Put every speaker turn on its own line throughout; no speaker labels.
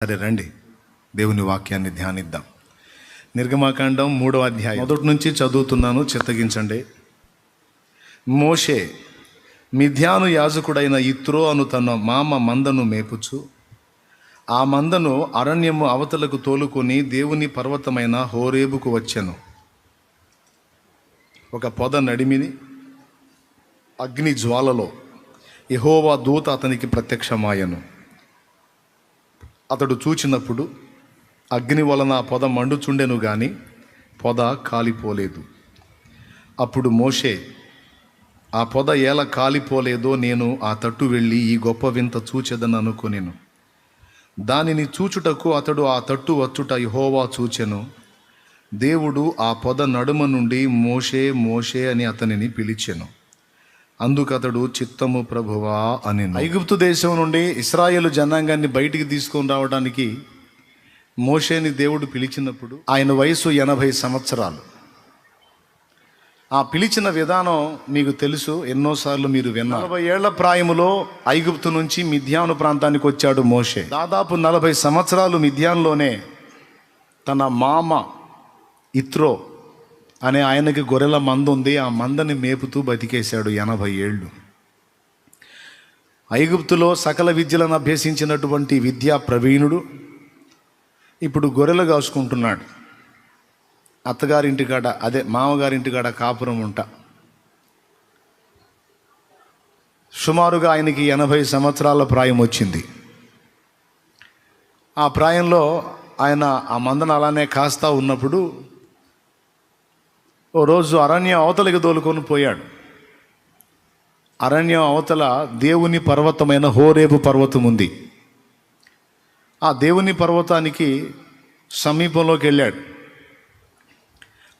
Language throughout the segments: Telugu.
సరే రండి, దేవుని వాక్యాన్ని ధ్యానిద్దాం. నిర్గమాకాండం 3వ అధ్యాయం మొదటి నుంచి చదువుతున్నాను, చిత్తగించండి. మోషే మిద్యాను యాజకుడైన యిత్రో అను తన మామ మందను మేపుచు ఆ మందను అరణ్యము అవతలకు తోలుకొని దేవుని పర్వతమైన హోరేబుకు వచ్చెను. ఒక పొద నడిమిని అగ్ని జ్వాలలో యెహోవా దూత అతనికి ప్రత్యక్షమాయను. అతడు చూచినప్పుడు అగ్ని వలన ఆ పొద మండుచుండెను గాని పొద కాలిపోలేదు. అప్పుడు మోషే, ఆ పొద ఎలా కాలిపోలేదో నేను ఆ తట్టు వెళ్ళి ఈ గొప్ప వింత చూచెదను అనుకొనెను. దానిని చూచుటకు అతడు ఆ తట్టు వచ్చుట యెహోవా చూచెను. దేవుడు ఆ పొద నడుమ నుండి మోషే మోషే అని అతనిని పిలిచెను. అందుకతడు చిత్తము ప్రభువా అని. ఐగుప్తు దేశం నుండి ఇశ్రాయేలు జనాంగాన్ని బయటికి తీసుకొని రావడానికి మోషేని దేవుడు పిలిచినప్పుడు ఆయన వయసు 80 సంవత్సరాలు. ఆ పిలిచిన విధానం మీకు తెలుసు, ఎన్నోసార్లు మీరు విన్నారు. 40 ఏళ్ల ప్రాయములో ఐగుప్తు నుంచి మిద్యాను ప్రాంతానికి వచ్చాడు మోషే. దాదాపు 40 సంవత్సరాలు మిద్యాన్లోనే తన మామ యిత్రో అనే ఆయనకి గొర్రెల మంద ఉంది. ఆ మందని మేపుతూ బతికేశాడు 80 ఏళ్ళు. ఐగుప్తులో సకల విద్యలను అభ్యసించినటువంటి విద్యా ప్రవీణుడు ఇప్పుడు గొర్రెలు కాసుకుంటున్నాడు. అత్తగారింటికాడ, అదే మామగారింటికాడ కాపురం ఉంటా. సుమారుగా ఆయనకి 80 సంవత్సరాల ప్రాయం వచ్చింది. ఆ ప్రాయంలో ఆయన ఆ మందను అలానే కాస్తా ఉన్నప్పుడు ఓ రోజు అరణ్య అవతలకి తోలుకొని పోయాడు. అరణ్యం అవతల దేవుని పర్వతమైన హోరేబు పర్వతం ఉంది. ఆ దేవుని పర్వతానికి సమీపంలోకి వెళ్ళాడు.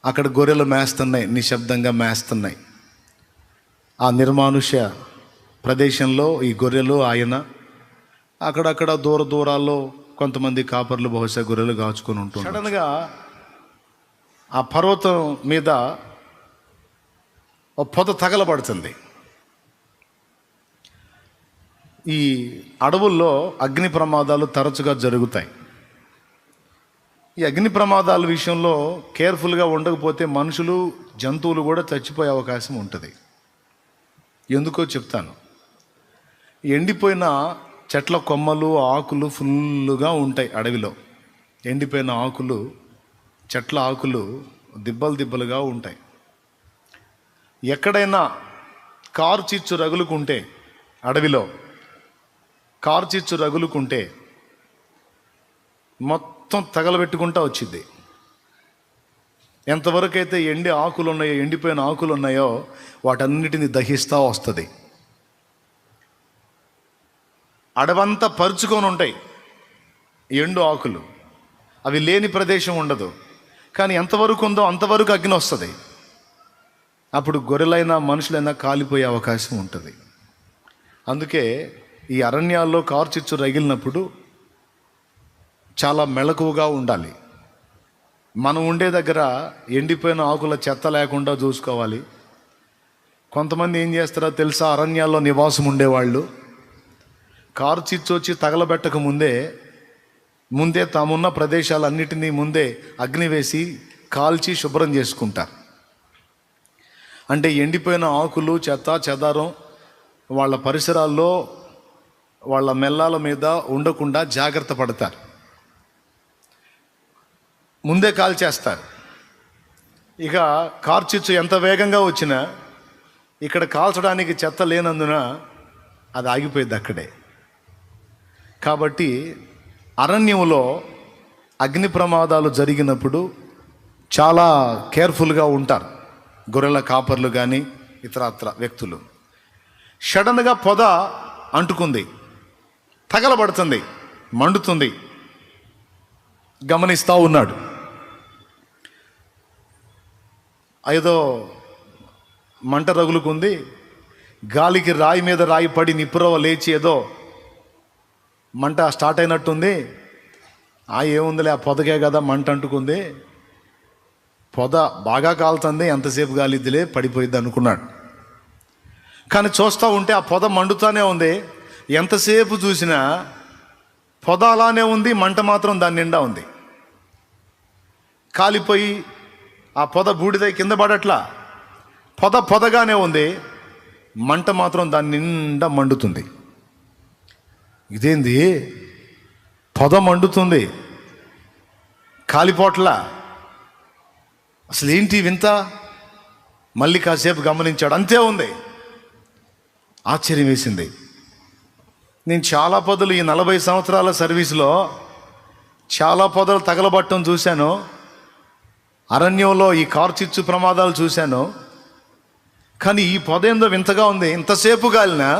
అక్కడ గొర్రెలు మేస్తున్నాయి, నిశ్శబ్దంగా మేస్తున్నాయి. ఆ నిర్మానుష్య ప్రదేశంలో ఈ గొర్రెలు ఆయన అక్కడక్కడ దూరాల్లో కొంతమంది కాపర్లు బహుశా గొర్రెలు కాచుకొని ఉంటున్నారు. సడన్గా ఆ పర్వతం మీద ఒక పొద తగలబడుతుంది. ఈ అడవుల్లో అగ్ని ప్రమాదాలు తరచుగా జరుగుతాయి. ఈ అగ్ని ప్రమాదాల విషయంలో కేర్ఫుల్గా ఉండకపోతే మనుషులు, జంతువులు కూడా చచ్చిపోయే అవకాశం ఉంటుంది. ఎందుకో చెప్తాను. ఎండిపోయిన చెట్ల కొమ్మలు, ఆకులు ఫుల్లుగా ఉంటాయి అడవిలో. ఎండిపోయిన ఆకులు, చెట్ల ఆకులు దిబ్బలుగా ఉంటాయి. ఎక్కడైనా కారు చిచ్చు రగులుకుంటే, అడవిలో కారు చిచ్చు రగులుకుంటే మొత్తం తగలబెట్టుకుంటా వచ్చింది. ఎంతవరకు అయితే ఎండిపోయిన ఆకులు ఉన్నాయో వాటన్నిటిని దహిస్తూ వస్తుంది. అడవంతా పరుచుకొని ఉంటాయి ఎండు ఆకులు. అవి లేని ప్రదేశం ఉండదు. కానీ ఎంతవరకు ఉందో అంతవరకు అగ్ని వస్తుంది. అప్పుడు గొర్రెలైనా మనుషులైనా కాలిపోయే అవకాశం ఉంటుంది. అందుకే ఈ అరణ్యాల్లో కార్చిచ్చు రగిలినప్పుడు చాలా మెలకువగా ఉండాలి. మనం ఉండే దగ్గర ఎండిపోయిన ఆకుల చెత్త లేకుండా చూసుకోవాలి. కొంతమంది ఏం చేస్తారో తెలుసా, అరణ్యాల్లో నివాసం ఉండేవాళ్ళు కార్చిచ్చు వచ్చి తగలబెట్టక ముందే తామున్న ప్రదేశాలన్నిటినీ ముందే అగ్ని వేసి కాల్చి శుభ్రం చేసుకుంటారు. అంటే ఎండిపోయిన ఆకులు, చెత్త చెదారం వాళ్ళ పరిసరాల్లో, వాళ్ళ మెల్లాల మీద ఉండకుండా జాగ్రత్త పడతారు. ముందే కాల్చేస్తారు. ఇక కార్చిచ్చు ఎంత వేగంగా వచ్చినా ఇక్కడ కాల్చడానికి చెత్త లేనందున అది ఆగిపోయింది అక్కడే. కాబట్టి అరణ్యంలో అగ్ని ప్రమాదాలు జరిగినప్పుడు చాలా కేర్ఫుల్గా ఉంటారు గొర్రెల కాపర్లు కానీ ఇతరత్ర వ్యక్తులు. సడన్గా పొద అంటుకుంది, తగలబడుతుంది, మండుతుంది. గమనిస్తూ ఉన్నాడు. ఏదో మంట రగులుకుంది. గాలికి రాయి మీద రాయి పడి నిప్పురవ లేచి ఏదో మంట స్టార్ట్ అయినట్టుంది. ఏముందిలే, ఆ పొదకే కదా మంట అంటుకుంది, పొద బాగా కాలుతుంది, ఎంతసేపు గాలిద్దిలే, పడిపోయిద్ది అనుకున్నాడు. కానీ చూస్తూ ఉంటే ఆ పొద మండుతూనే ఉంది. ఎంతసేపు చూసినా పొద అలానే ఉంది, మంట మాత్రం దాని నిండా ఉంది. కాలిపోయి ఆ పొద బూడిద కింద పడట్లా, పొదగానే ఉంది, మంట మాత్రం దాని నిండా మండుతుంది. ఇదేంది, పొద మండుతుంది, కాలిపోట్లా, అసలు ఏంటి వింత? మళ్ళీ కాసేపు గమనించాడు, అంతే ఉంది. ఆశ్చర్యం వేసింది. నేను చాలా పొదలు, ఈ 40 సంవత్సరాల సర్వీసులో చాలా పొదలు తగలబట్టం చూశాను. అరణ్యంలో ఈ కార్చిచ్చు ప్రమాదాలు చూశాను. కానీ ఈ పొద ఏందో వింతగా ఉంది. ఇంతసేపు గాలినా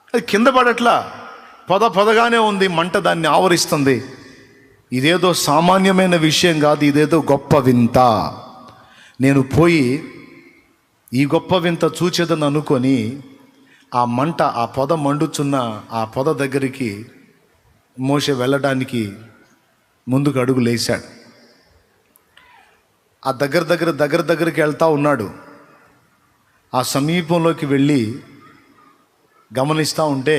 అది కింద పడట్లా, పొదగానే ఉంది, మంట దాన్ని ఆవరిస్తుంది. ఇదేదో సామాన్యమైన విషయం కాదు, ఇదేదో గొప్ప వింత. నేను పోయి ఈ గొప్ప వింత చూచేదని అనుకొని ఆ మంట, ఆ పొద మండుచున్న ఆ పొద దగ్గరికి మోషే వెళ్ళడానికి ముందుకు అడుగులేశాడు. ఆ దగ్గరికి వెళ్తా ఉన్నాడు. ఆ సమీపంలోకి వెళ్ళి గమనిస్తూ ఉంటే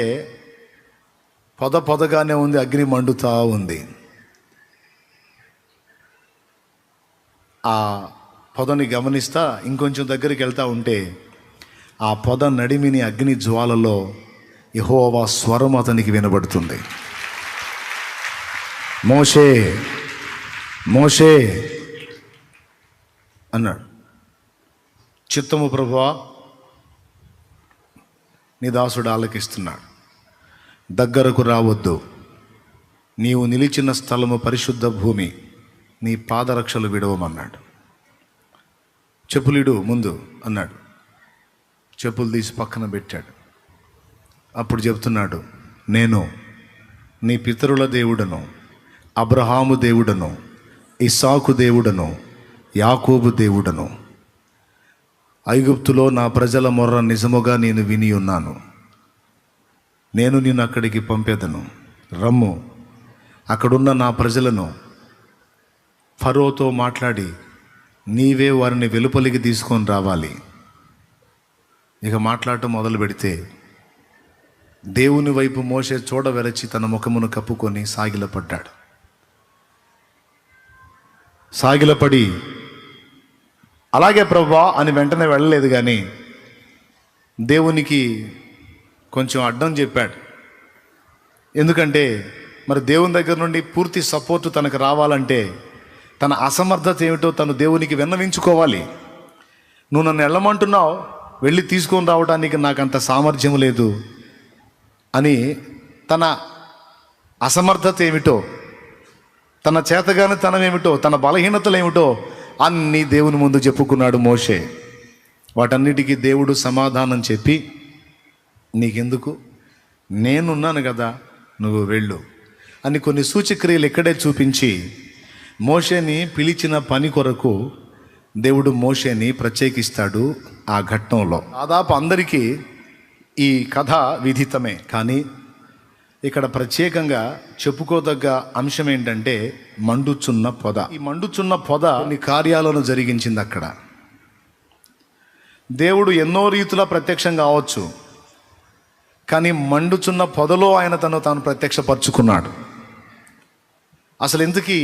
పొదగానే ఉంది, అగ్ని మండుతూ ఉంది. ఆ పొదని గమనిస్తా ఇంకొంచెం దగ్గరికి వెళ్తూ ఉంటే ఆ పొద నడిమిని అగ్ని జ్వాలలో యెహోవా స్వరం అతనికి వినబడుతుంది. మోషే మోషే అన్నాడు. చిత్తము ప్రభువా, నీ దాసుడు ఆలకిస్తున్నాడు, దగ్గరకు రావద్దు, నీవు నిలిచిన స్థలము పరిశుద్ధ భూమి, నీ పాదరక్షలు విడవమన్నాడు. చెప్పులిడు ముందు అన్నాడు. చెప్పులు తీసి పక్కన పెట్టాడు. అప్పుడు చెప్తున్నాడు, నేను నీ పితరుల దేవుడను, అబ్రహాము దేవుడను, ఇస్సాకు దేవుడను, యాకోబు దేవుడను. ఐగుప్తులో నా ప్రజల మొర్ర నిజముగా నేను విని ఉన్నాను. నేను నిన్ను అక్కడికి పంపేదను, రమ్ము, అక్కడున్న నా ప్రజలను ఫరోతో మాట్లాడి నీవే వారిని వెలుపలికి తీసుకొని రావాలి. ఇక మాట్లాడటం మొదలు పెడితే దేవుని వైపు మోషే చూడవెరచి తన ముఖమును కప్పుకొని సాగిలపడి అలాగే ప్రభువా అని వెంటనే వెళ్ళలేదు. కానీ దేవునికి కొంచెం అడ్డం చెప్పాడు. ఎందుకంటే మరి దేవుని దగ్గర నుండి పూర్తి సపోర్టు తనకు రావాలంటే తన అసమర్థత ఏమిటో తను దేవునికి విన్నవించుకోవాలి. నువ్వు నన్ను వెళ్ళమంటున్నావు, వెళ్ళి తీసుకొని రావడానికి నాకు అంత సామర్థ్యం లేదు అని తన అసమర్థత ఏమిటో, తన చేతగానితనం ఏమిటో, తన బలహీనతలు ఏమిటో అన్నీ దేవుని ముందు చెప్పుకున్నాడు మోషే. వాటన్నిటికీ దేవుడు సమాధానం చెప్పి, నీకెందుకు, నేనున్నాను కదా, నువ్వు వెళ్ళు అని కొన్ని సూచక్రియలు ఇక్కడే చూపించి మోషేని పిలిచిన పని కొరకు దేవుడు మోషేని ప్రత్యేకిస్తాడు. ఆ ఘట్టంలో దాదాపు అందరికీ ఈ కథ విదితమే. కానీ ఇక్కడ ప్రత్యేకంగా చెప్పుకోదగ్గ అంశం ఏంటంటే మండుచున్న పొద. ఈ మండుచున్న పొద కొన్ని కార్యాలను జరిగించింది. అక్కడ దేవుడు ఎన్నో రీతుల ప్రత్యక్షం కావచ్చు, కానీ మండుచున్న పొదలో ఆయన తాను ప్రత్యక్షపరుచుకున్నాడు. అసలు ఎందుకు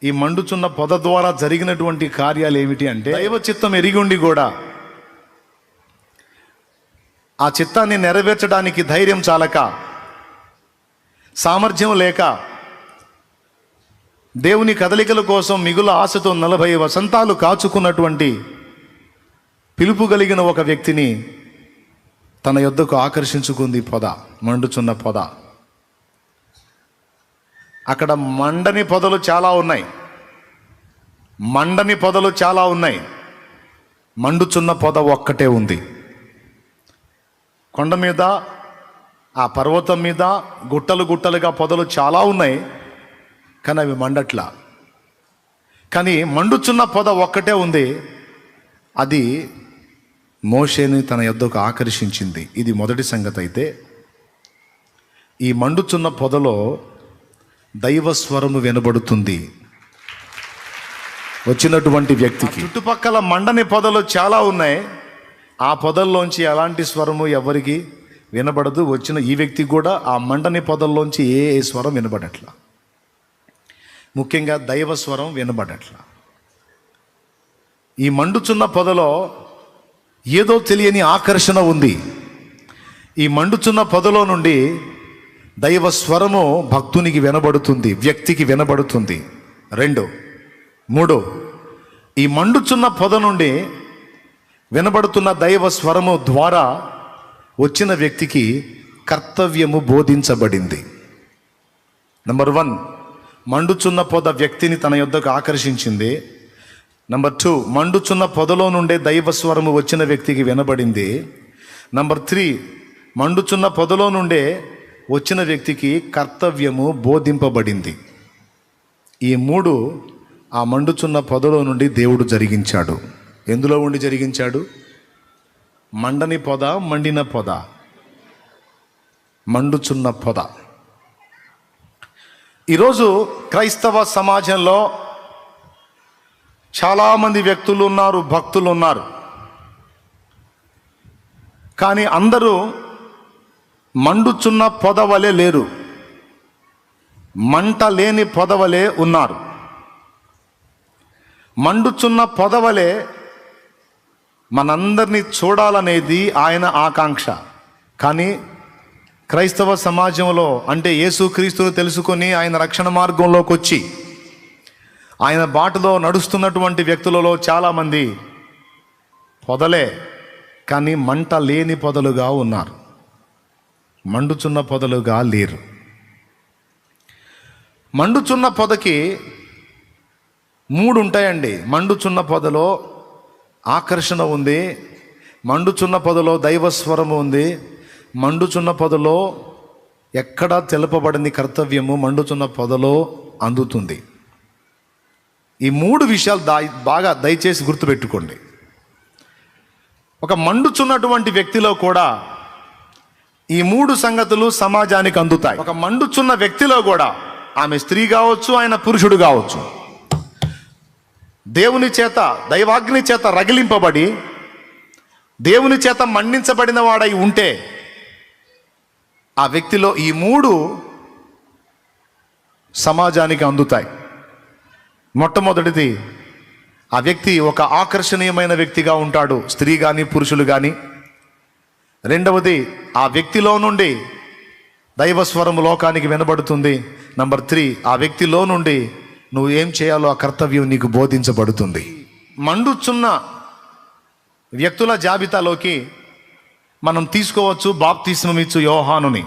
ఈ మండుచున్న పొద ద్వారా జరిగినటువంటి కార్యాలు ఏమిటి అంటే, దైవ చిత్తం ఎరిగి ఉండి కూడా ఆ చిత్తాన్ని నెరవేర్చడానికి ధైర్యం చాలక, సామర్థ్యం లేక, దేవుని కదలికల కోసం మిగుల ఆశతో 40 వసంతాలు కాచుకున్నటువంటి పిలుపు కలిగిన ఒక వ్యక్తిని తన యొద్దకు ఆకర్షించుకుంది పొద, మండుచున్న పొద. అక్కడ మండని పొదలు చాలా ఉన్నాయి, మండుచున్న పొద ఒక్కటే ఉంది. కొండ మీద, ఆ పర్వతం మీద గుట్టలుగా పొదలు చాలా ఉన్నాయి, కానీ అవి మండట్లా. కానీ మండుచున్న పొద ఒక్కటే ఉంది, అది మోషేని తన యొద్దకు ఆకర్షించింది. ఇది మొదటి సంగతి. అయితే ఈ మండుచున్న పొదలో దైవస్వరము వినబడుతుంది వచ్చినటువంటి వ్యక్తికి. చుట్టుపక్కల మండని పొదలు చాలా ఉన్నాయి, ఆ పొదల్లోంచి ఎలాంటి స్వరము ఎవరికి వినబడదు. వచ్చిన ఈ వ్యక్తికి కూడా ఆ మండని పొదల్లోంచి ఏ స్వరం వినబడట్లా, ముఖ్యంగా దైవ స్వరం వినబడట్లా. ఈ మండుచున్న పొదలో ఏదో తెలియని ఆకర్షణ ఉంది. ఈ మండుచున్న పొదలో నుండి దైవ స్వరము భక్తునికి వినబడుతుంది, వ్యక్తికి వినబడుతుంది. 2, 3, ఈ మండుచున్న పొద నుండి వినబడుతున్న దైవ స్వరము ద్వారా వచ్చిన వ్యక్తికి కర్తవ్యము బోధించబడింది. నంబర్ 1, మండుచున్న పొద వ్యక్తిని తన యొద్దకు ఆకర్షించింది. నంబర్ 2, మండుచున్న పొదలో నుండే దైవ స్వరము వచ్చిన వ్యక్తికి వినబడింది. నంబర్ 3, మండుచున్న పొదలో నుండే వచ్చిన వ్యక్తికి కర్తవ్యము బోధింపబడింది. ఈ 3 ఆ మండుచున్న పొదలో నుండి దేవుడు జరిగించాడు. ఎందులో ఉండి జరిగించాడు? మండని పొద, మండిన పొద, మండుచున్న పొద. ఈరోజు క్రైస్తవ సమాజంలో చాలామంది వ్యక్తులు ఉన్నారు, భక్తులు ఉన్నారు. కానీ అందరూ మండుచున్న పొద వలె లేరు, మంట లేని పొద వలె ఉన్నారు. మండుచున్న పొద వలె మనందరినీ చూడాలనేది ఆయన ఆకాంక్ష. కానీ క్రైస్తవ సమాజంలో, అంటే యేసుక్రీస్తును తెలుసుకొని ఆయన రక్షణ మార్గంలోకి వచ్చి ఆయన బాటలో నడుస్తున్నటువంటి వ్యక్తులలో చాలామంది పొదలే, కానీ మంట లేని పొదలుగా ఉన్నారు, మండుచున్న పొదలుగా లేరు. మండుచున్న పొదకి 3 ఉంటాయండి. మండుచున్న పొదలో ఆకర్షణ ఉంది, మండుచున్న పొదలో దైవస్వరము ఉంది, మండుచున్న పొదలో ఎక్కడా తెలుపబడని కర్తవ్యము మండుచున్న పొదలో అందుతుంది. ఈ 3 విషయాలు బాగా దయచేసి గుర్తుపెట్టుకోండి. ఒక మండుచున్నటువంటి వ్యక్తిలో కూడా ఈ 3 సంగతులు సమాజానికి అందుతాయి. ఒక మండుచున్న వ్యక్తిలో కూడా, ఆమె స్త్రీ కావచ్చు, ఆయన పురుషుడు కావచ్చు, దేవుని చేత, దైవాగ్ని చేత రగిలింపబడి దేవుని చేత మండించబడిన వాడై ఉంటే ఆ వ్యక్తిలో ఈ 3 సమాజానికి అందుతాయి. మొట్టమొదటిది, ఆ వ్యక్తి ఒక ఆకర్షణీయమైన వ్యక్తిగా ఉంటాడు, స్త్రీ కానీ పురుషులు కానీ. రెండవది, ఆ వ్యక్తిలో నుండి దైవస్వరం లోకానికి వినబడుతుంది. నంబర్ 3, ఆ వ్యక్తిలో నుండి నువ్వు ఏం చేయాలో ఆ కర్తవ్యం నీకు బోధించబడుతుంది. మండుచున్న వ్యక్తుల జాబితాలోకి మనం తీసుకోవచ్చు బాప్తిస్మం ఇచ్చు యోహానుని.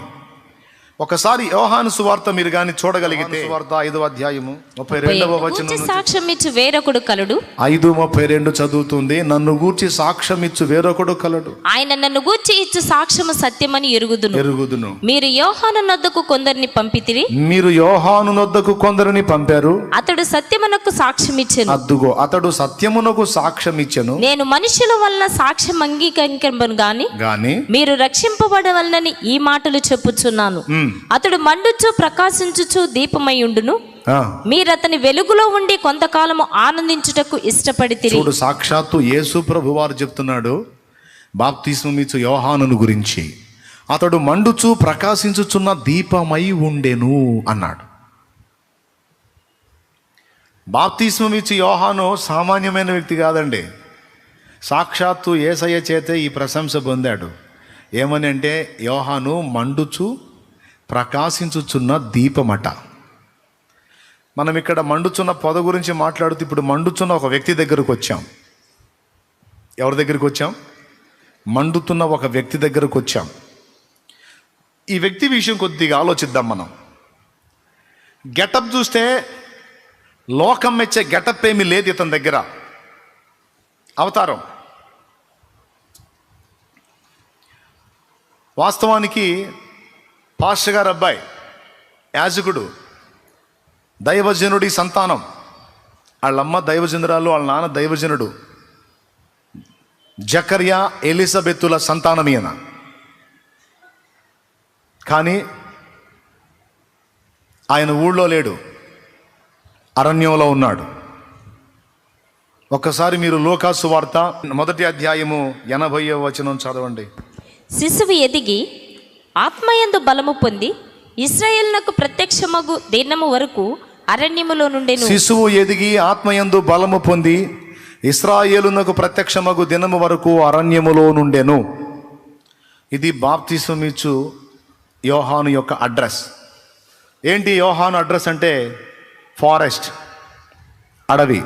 ఒకసారి యోహాను సువార్త మీరు కానీ చూడగలిగితే, సువార్త 5వ అధ్యాయము 32వ వచనం,
సాక్ష్యం ఇచ్చు వేరొకడు కలడు.
5:32 చదువుతుంది, నన్ను గూర్చి సాక్ష్యం ఇచ్చు వేరొకడు కలడు,
ఆయన నన్ను గూర్చి ఇచ్చు సాక్ష్యము సత్యమని ఎరుగుదును. మీరు యోహాను నొద్దకు కొందరిని పంపితిరి.
మీరు యోహాను నొద్దకు కొందరిని పంపారు,
అతడు సత్యమునకు సాక్ష్యం ఇచ్చెను.
అద్దుగో అతడు సత్యమునకు సాక్ష్యం ఇచ్చెను.
నేను మనుషుల వలన సాక్ష్యం అంగీకరింపను గాని మీరు రక్షింపబడవలనని ఈ మాటలు చెప్పుచున్నాను. అతడు మండుచు ప్రకాశించుచు దీపమై ఉండును. మీరు అతని వెలుగులో ఉండి కొంతకాలము ఆనందించుటకు ఇష్టపడితిరి.
చూడు, సాక్షాత్తు యేసు ప్రభు వారు చెప్తున్నాడు బాప్తిస్మం ఇచ్చు యోహానును గురించి. అతడు మండుచు ప్రకాశించుచున్న దీపమై ఉండెను అన్నాడు. బాప్తిస్మం ఇచ్చు యోహాను సామాన్యమైన వ్యక్తి కాదండి. సాక్షాత్తు యేసయ్య చేతే ఈ ప్రశంస పొందాడు. ఏమని అంటే, యోహాను మండుచు ప్రకాశించుచున్న దీపమట. మనం ఇక్కడ మండుచున్న పొద గురించి మాట్లాడుతూ ఇప్పుడు మండుచున్న ఒక వ్యక్తి దగ్గరకు వచ్చాం. ఎవరి దగ్గరికి వచ్చాం? మండుతున్న ఒక వ్యక్తి దగ్గరకు వచ్చాం. ఈ వ్యక్తి విషయం కొద్దిగా ఆలోచిద్దాం మనం. గెటప్ చూస్తే లోకం మెచ్చే గెటప్ ఏమీ లేదు ఇతని దగ్గర. అవతారం వాస్తవానికి పాస్టర్ గారు అబ్బాయి, యాజకుడు, దైవజనుడి సంతానం. వాళ్ళమ్మ దైవజనురాలు, వాళ్ళ నాన్న దైవజనుడు. జకర్యా ఎలిజబెత్తుల సంతానం ఈయన. కానీ ఆయన ఊళ్ళో లేడు, అరణ్యంలో ఉన్నాడు. ఒక్కసారి మీరు లూకా సువార్త 1వ అధ్యాయము 80వ వచనం చదవండి.
శిశువు ఎదిగి ఆత్మయందు బలము పొంది ఇశ్రాయేలునకు ప్రత్యక్షమగు దినము వరకు అరణ్యములో నుండెను.
శిశువు ఎదిగి ఆత్మయందు బలము పొంది ఇశ్రాయేలునకు ప్రత్యక్షమగు దినము వరకు అరణ్యములో నుండెను. ఇది బాప్తిస్మమిచ్చు యోహాను యొక్క అడ్రస్. ఏంటి యోహాను అడ్రస్ అంటే? ఫారెస్ట్, అడవి.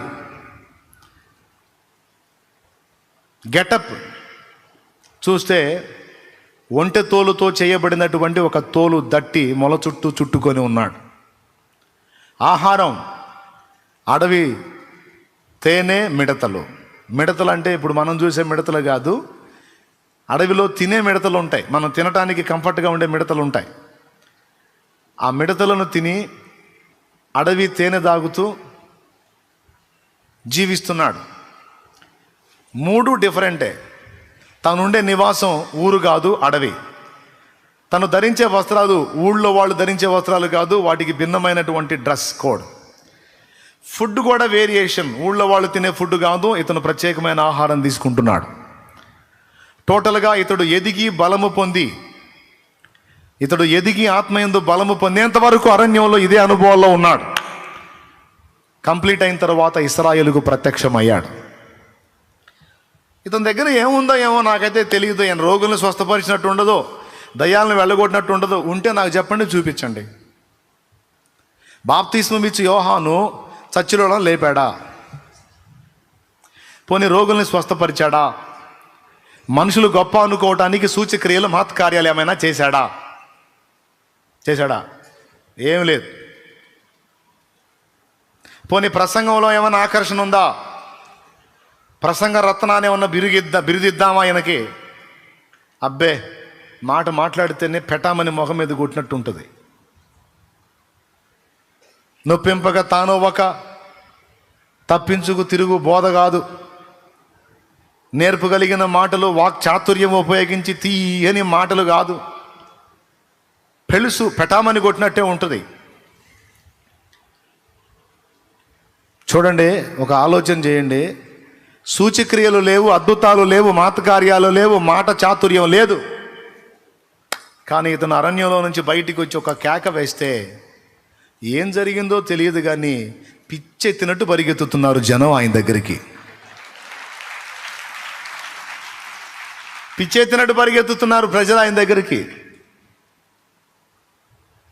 గెటప్ చూస్తే ఒంటె తోలుతో చేయబడినటువంటి ఒక తోలు దట్టి మొల చుట్టూ చుట్టుకొని ఉన్నాడు. ఆహారం అడవి తేనె, మిడతలు. మిడతలు అంటే ఇప్పుడు మనం చూసే మిడతలు కాదు, అడవిలో తినే మిడతలు ఉంటాయి. మనం తినటానికి కంఫర్ట్గా ఉండే మిడతలు ఉంటాయి. ఆ మిడతలను తిని అడవి తేనె తాగుతూ జీవిస్తున్నాడు. మూడు డిఫరెంటే. తనుండే నివాసం ఊరు కాదు, అడవి. తను ధరించే వస్త్రాలు ఊళ్ళో వాళ్ళు ధరించే వస్త్రాలు కాదు, వాటికి భిన్నమైనటువంటి డ్రెస్ కోడ్. ఫుడ్ కూడా వేరియేషన్. ఊళ్ళో వాళ్ళు తినే ఫుడ్ కాదు, ఇతను ప్రత్యేకమైన ఆహారం తీసుకుంటున్నాడు. టోటల్గా ఇతడు ఎదిగి బలము పొంది, ఇతడు ఎదిగి ఆత్మయందు బలము పొందేంత వరకు అరణ్యంలో ఇదే అనుభవంలో ఉన్నాడు. కంప్లీట్ అయిన తర్వాత ఇశ్రాయేలుకు ప్రత్యక్షమయ్యాడు. ఇతని దగ్గర ఏముందో ఏమో నాకైతే తెలియదు. ఆయన రోగులను స్వస్థపరిచినట్టు ఉండదో, దయ్యాలను వెళ్ళగొట్టినట్టు ఉండదు. ఉంటే నాకు చెప్పండి, చూపించండి. బాప్తిస్మమిచ్చు యోహాను చచ్చిలో లేపాడా? పోనీ రోగుల్ని స్వస్థపరిచాడా? మనుషులు గొప్ప అనుకోవటానికి సూచక్రియలు మహత్కార్యాలు ఏమైనా చేశాడా? ఏం లేదు. పోనీ ప్రసంగంలో ఏమైనా ఆకర్షణ ఉందా? ప్రసంగ రత్నాన్ని ఏమన్నా బిరుదిద్దామా ఆయనకి? అబ్బే, మాట్లాడితేనే పెటామని మొహం మీద కొట్టినట్టు ఉంటుంది. నొప్పింపక తానొవ్వక తప్పించుకు తిరుగు బోధ కాదు. నేర్పు కలిగిన మాటలు, వాక్చాతుర్యం ఉపయోగించి తీయని మాటలు కాదు. పెలుసు పెటామని కొట్టినట్టే ఉంటుంది. చూడండి, ఒక ఆలోచన చేయండి. సూచక్రియలు లేవు, అద్భుతాలు లేవు, మాతకార్యాలు లేవు, మాట చాతుర్యం లేదు. కానీ ఇతను అరణ్యంలో నుంచి బయటికి వచ్చి ఒక కేక వేస్తే ఏం జరిగిందో తెలియదు, కానీ పిచ్చెత్తినట్టు పరిగెత్తుతున్నారు జనం ఆయన దగ్గరికి. పిచ్చెత్తినట్టు పరిగెత్తుతున్నారు ప్రజలు ఆయన దగ్గరికి.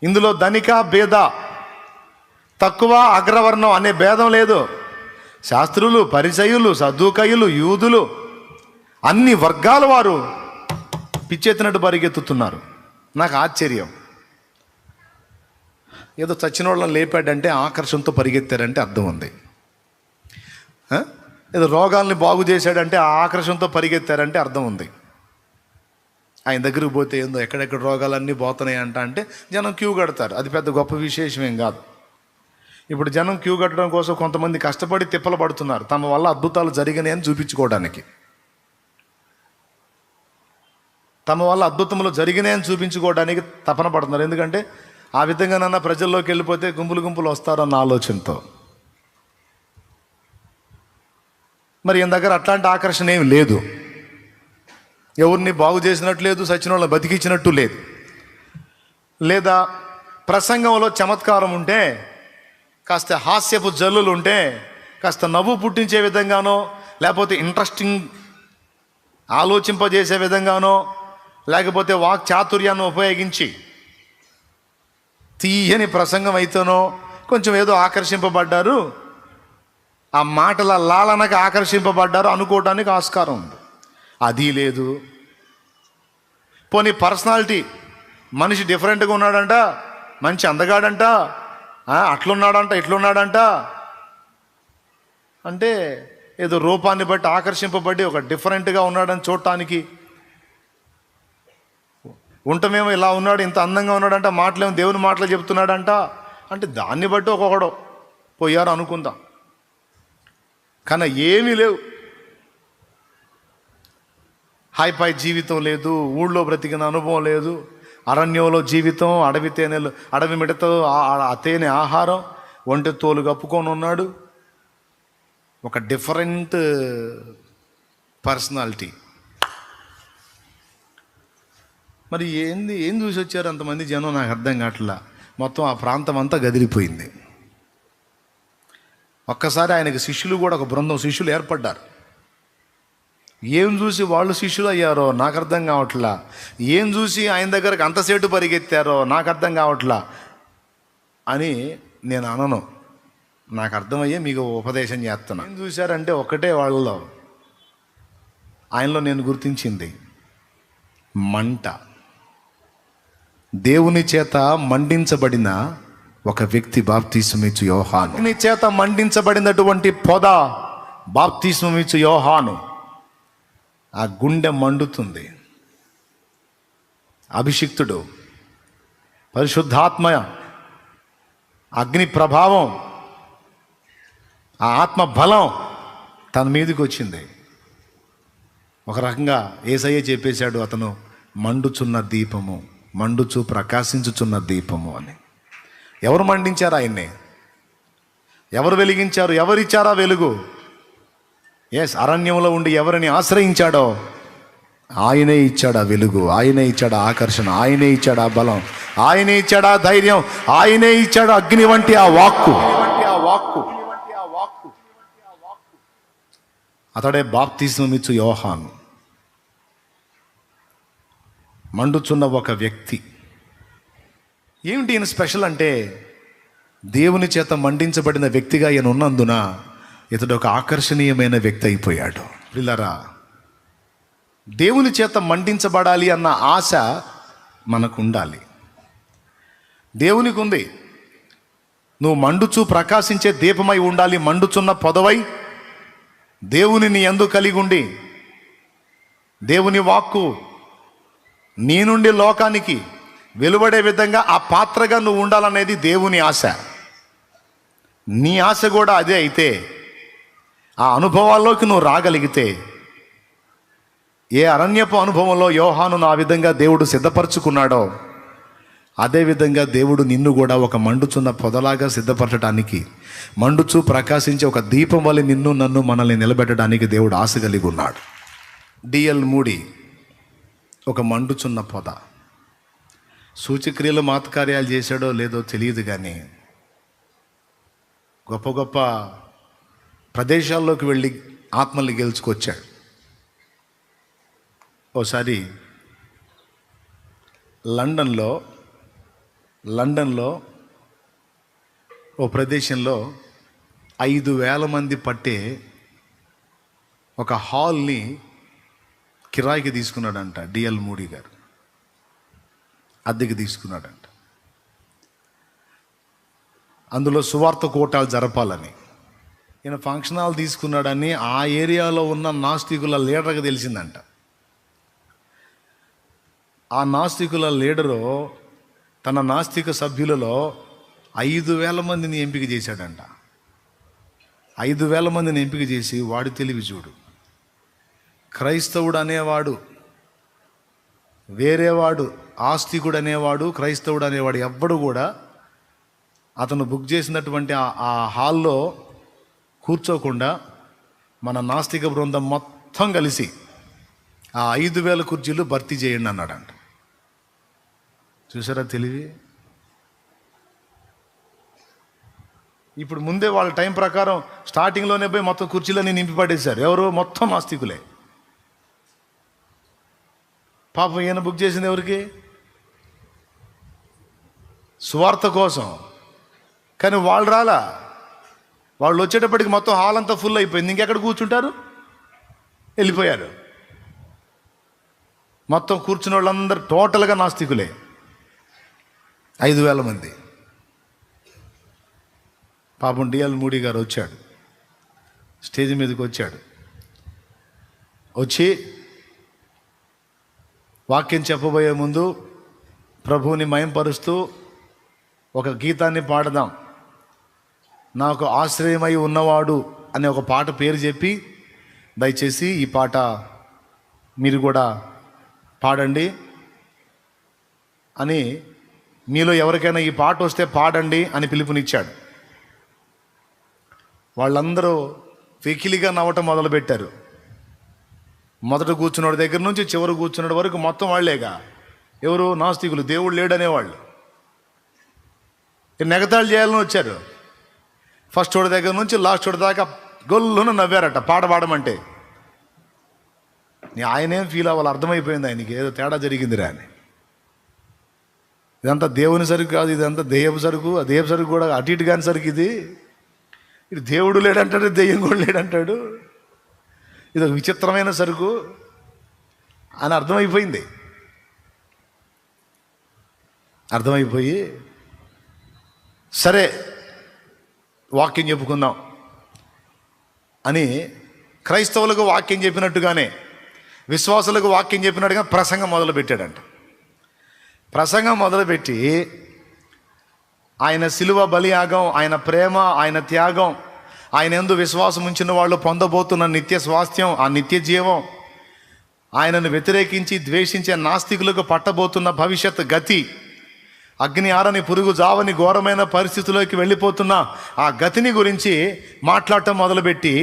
ఇందులో ధనిక భేద, తక్కువ అగ్రవర్ణం అనే భేదం లేదు. శాస్త్రులు, పరిసయ్యులు, సద్దూకయ్యులు, యూదులు, అన్ని వర్గాల వారు పిచ్చెత్తినట్టు పరిగెత్తుతున్నారు. నాకు ఆశ్చర్యం. ఏదో చచ్చిన వాళ్ళని లేపాడంటే ఆకర్షణతో పరిగెత్తారంటే అర్థం ఉంది. ఏదో రోగాల్ని బాగు చేశాడంటే ఆకర్షణతో పరిగెత్తారంటే అర్థం ఉంది. ఆయన దగ్గరికి పోతే ఏందో ఎక్కడెక్కడ రోగాలన్నీ పోతున్నాయి అంటే జనం క్యూ కడతారు. అది పెద్ద గొప్ప విశేషమేం కాదు. ఇప్పుడు జనం క్యూ కట్టడం కోసం కొంతమంది కష్టపడి తిప్పలు పడుతున్నారు, తమ వల్ల అద్భుతాలు జరిగినాయని చూపించుకోవడానికి. తమ వల్ల అద్భుతములు జరిగినాయని చూపించుకోవడానికి తపన పడుతున్నారు. ఎందుకంటే ఆ విధంగానన్నా ప్రజల్లోకి వెళ్ళిపోతే గుంపులు వస్తారన్న ఆలోచనతో. మరి ఈయన దగ్గర అట్లాంటి ఆకర్షణ ఏమి లేదు. ఎవరిని బాగు చేసినట్టు లేదు, సచిన వాళ్ళని బతికించినట్టు లేదు. లేదా ప్రసంగంలో చమత్కారం ఉంటే, కాస్త హాస్యపు జల్లులు ఉంటే, కాస్త నవ్వు పుట్టించే విధంగానో, లేకపోతే ఇంట్రెస్టింగ్ ఆలోచింపజేసే విధంగానో, లేకపోతే వాక్ చాతుర్యాన్ని ఉపయోగించి తీయని ప్రసంగం అయితేనో కొంచెం ఏదో ఆకర్షింపబడ్డారు, ఆ మాటల లాలనకు ఆకర్షింపబడ్డారు అనుకోవడానికి ఆస్కారం ఉంది. అది లేదు. పోనీ పర్సనాలిటీ, మనిషి డిఫరెంట్గా ఉన్నాడంట, మంచి అందగాడంట, అట్లున్నాడంట, ఇట్లున్నాడంట అంటే ఏదో రూపాన్ని బట్టి ఆకర్షింపబడి ఒక డిఫరెంట్గా ఉన్నాడని చూడటానికి, ఉంటమేమో ఇలా ఉన్నాడు, ఇంత అందంగా ఉన్నాడంట, మాటలేమో దేవుని మాటలు చెప్తున్నాడంట అంటే దాన్ని బట్టి ఒక్కొక్కడు పోయారు అనుకుందాం. కానీ ఏమీ లేవు. హైపై జీవితం లేదు, ఊళ్ళో బ్రతికిన అనుభవం లేదు, అరణ్యంలో జీవితం, అడవి తేనెలు, అడవి మిడత ఆ తేనె ఆహారం, ఒంటె తోలు కప్పుకొని ఉన్నాడు. ఒక డిఫరెంట్ పర్సనాలిటీ. మరి ఏం చూసి వచ్చారు అంతమంది జనం, నాకు అర్థం కావట్లా. మొత్తం ఆ ప్రాంతం అంతా గదిలిపోయింది. ఒక్కసారి ఆయనకి శిష్యులు కూడా, ఒక బృందం శిష్యులు ఏర్పడ్డారు. ఏం చూసి వాళ్ళు శిష్యులు అయ్యారో నాకు అర్థం కావట్లా. ఏం చూసి ఆయన దగ్గరకు అంతసేటు పరిగెత్తారో నాకు అర్థం కావట్లా అని నేను అనను. నాకు అర్థమయ్యే మీకు ఉపదేశం చేస్తున్నా. ఏం చూశారంటే ఒకటే వాళ్ళలో, ఆయనలో నేను గుర్తించింది మంట. దేవుని చేత మండించబడిన ఒక వ్యక్తి బాప్తిస్మమిచ్చు యోహాను. దేవుని చేత మండించబడినటువంటి పొద బాప్తిస్మమిచ్చు యోహాను. ఆ గుండె మండుతుంది. అభిషిక్తుడు, పరిశుద్ధాత్మ అగ్ని ప్రభావం, ఆ ఆత్మ బలం తన మీదకి వచ్చింది. ఒక రకంగా యేసయ్య చెప్పేశాడు, అతను మండుచున్న దీపము, మండుచు ప్రకాశించుచున్న దీపము అని. ఎవరు మండించారు ఆయన్ని? ఎవరు వెలిగించారు? ఎవరిచ్చారా వెలుగు? అరణ్యంలో ఉండి ఎవరిని ఆశ్రయించాడో ఆయనే ఇచ్చాడు ఆ వెలుగు, ఆయనే ఇచ్చాడు ఆ ఆకర్షణ, ఆయనే ఇచ్చాడు ఆ బలం, ఆయనే ఇచ్చాడు ఆ ధైర్యం, ఆయనే ఇచ్చాడు అగ్ని వంటి ఆ వాక్కు. అతడే బాప్తిస్మమిచ్చు యోహాను. మండుచున్న ఒక వ్యక్తి. ఏమిటి ఈయన స్పెషల్ అంటే, దేవుని చేత మండించబడిన వ్యక్తిగా ఈయన ఉన్నందున ఇతడు ఒక ఆకర్షణీయమైన వ్యక్తి అయిపోయాడు. పిల్లరా, దేవుని చేత మండించబడాలి అన్న ఆశ మనకు ఉండాలి. దేవునికి ఉంది. నువ్వు మండుచు ప్రకాశించే దీపమై ఉండాలి, మండుచున్న పొదవై దేవుని నీ యందు కలిగి ఉండి, దేవుని వాక్కు నీ నుండి లోకానికి వెలువడే విధంగా ఆ పాత్రగా నువ్వు ఉండాలనేది దేవుని ఆశ. నీ ఆశ కూడా అదే అయితే, ఆ అనుభవాల్లోకి నువ్వు రాగలిగితే, ఏ అరణ్యపు అనుభవంలో యోహానును ఆ విధంగా దేవుడు సిద్ధపరచుకున్నాడో అదేవిధంగా దేవుడు నిన్ను కూడా ఒక మండుచున్న పొదలాగా సిద్ధపరచడానికి, మండుచు ప్రకాశించే ఒక దీపం వల్ల నిన్ను నన్ను మనల్ని నిలబెట్టడానికి దేవుడు ఆశ కలిగి ఉన్నాడు. డిఎల్ మూడీ ఒక మండుచున్న పొద. సూచక్రియలు మాతకార్యాలు చేశాడో లేదో తెలియదు, కానీ గొప్ప గొప్ప ప్రదేశాల్లోకి వెళ్ళి ఆత్మల్ని గెలుచుకొచ్చాడు. ఓసారి లండన్లో ఓ ప్రదేశంలో 5,000 మంది పట్టే ఒక హాల్ని కిరాయికి తీసుకున్నాడంట డిఎల్ మూడీ గారు. అద్దెకి తీసుకున్నాడంట. అందులో సువార్త కూటాలు జరపాలని ఈయన ఫంక్షన్ హాల్ తీసుకున్నాడని ఆ ఏరియాలో ఉన్న నాస్తికుల లీడర్కి తెలిసిందంట. ఆ నాస్తికుల లీడరు తన నాస్తిక సభ్యులలో 5,000 మందిని ఎంపిక చేశాడంట. 5,000 మందిని ఎంపిక చేసి, వాడు తెలివి చూడు, క్రైస్తవుడు అనేవాడు వేరేవాడు, ఆస్తికుడు అనేవాడు క్రైస్తవుడు అనేవాడు ఎవ్వడు కూడా అతను బుక్ చేసినటువంటి ఆ హాల్లో కూర్చోకుండా మన నాస్తిక బృందం మొత్తం కలిసి ఆ 5,000 కుర్చీలు భర్తీ చేయండి అన్నాడంట. చూసారా తెలివి? ఇప్పుడు ముందే వాళ్ళ టైం ప్రకారం స్టార్టింగ్లోనే పోయి మొత్తం కుర్చీలన్నీ నింపి పడేశారు. ఎవరు? మొత్తం నాస్తికులే. పాపం ఈయన బుక్ చేసింది ఎవరికి? సువార్త కోసం. కానీ వాళ్ళు రాలా. వాళ్ళు వచ్చేటప్పటికి మొత్తం హాల్ అంతా ఫుల్ అయిపోయింది. ఇంకెక్కడ కూర్చుంటారు? వెళ్ళిపోయారు. మొత్తం కూర్చున్న వాళ్ళందరూ టోటల్గా నాస్తికులే, 5,000 మంది. పాపం డిఎల్ మూడీ గారు వచ్చాడు, స్టేజ్ మీదకి వచ్చాడు. వచ్చి వాక్యం చెప్పబోయే ముందు ప్రభువుని మయంపరుస్తూ ఒక గీతాన్ని పాడదాం, నాకు ఆశ్రయమై ఉన్నవాడు అనే ఒక పాట పేరు చెప్పి, దయచేసి ఈ పాట మీరు కూడా పాడండి అని, మీలో ఎవరికైనా ఈ పాట వస్తే పాడండి అని పిలుపునిచ్చాడు. వాళ్ళందరూ వెకిలిగా నవ్వటం మొదలుపెట్టారు. మొదట కూర్చున్నోడి దగ్గర నుంచి చివరి కూర్చున్నోడి వరకు మొత్తం వాళ్ళేగా. ఎవరు? నాస్తికులు. దేవుడు లేడనేవాళ్ళు. నెగతాళి చేయాలని వచ్చారు. ఫస్ట్ వాడి దగ్గర నుంచి లాస్ట్ వాడి దాకా గొల్లున నవ్వారట పాట పాడమంటే. ఆయనేం ఫీల్ అవ్వాలి, అర్థమైపోయింది ఆయనకి ఏదో తేడా జరిగిందిరా అని. ఇదంతా దేవుని సరుకు కాదు, ఇదంతా దెయ్యపు సరుకు. ఆ దెయ్యపు సరుకు కూడా అటు ఇటు కాని సరుకు ఇది దేవుడు లేడంటాడు, దెయ్యం కూడా లేడంటాడు, ఇది ఒక విచిత్రమైన సరుకు అని అర్థమైపోయింది. అర్థమైపోయి సరే వాక్యం చెప్పుకుందాం అని క్రైస్తవులకు వాక్యం చెప్పినట్టుగానే విశ్వాసులకు వాక్యం చెప్పినట్టుగా ప్రసంగం మొదలుపెట్టాడంట. ప్రసంగం మొదలుపెట్టి ఆయన శిలువ బలియాగం, ఆయన ప్రేమ, ఆయన త్యాగం, ఆయన యందు విశ్వాసం ఉంచిన వాళ్ళు పొందబోతున్న నిత్య స్వాస్థ్యం, ఆ నిత్య జీవం, ఆయనను వ్యతిరేకించి ద్వేషించే నాస్తికులకు పట్టబోతున్న భవిష్యత్ గతి, అగ్ని ఆరని పురుగు జావని ఘోరమైన పరిస్థితుల్లోకి వెళ్ళిపోతున్న ఆ గతిని గురించి మాట్లాడటం మొదలుపెట్టి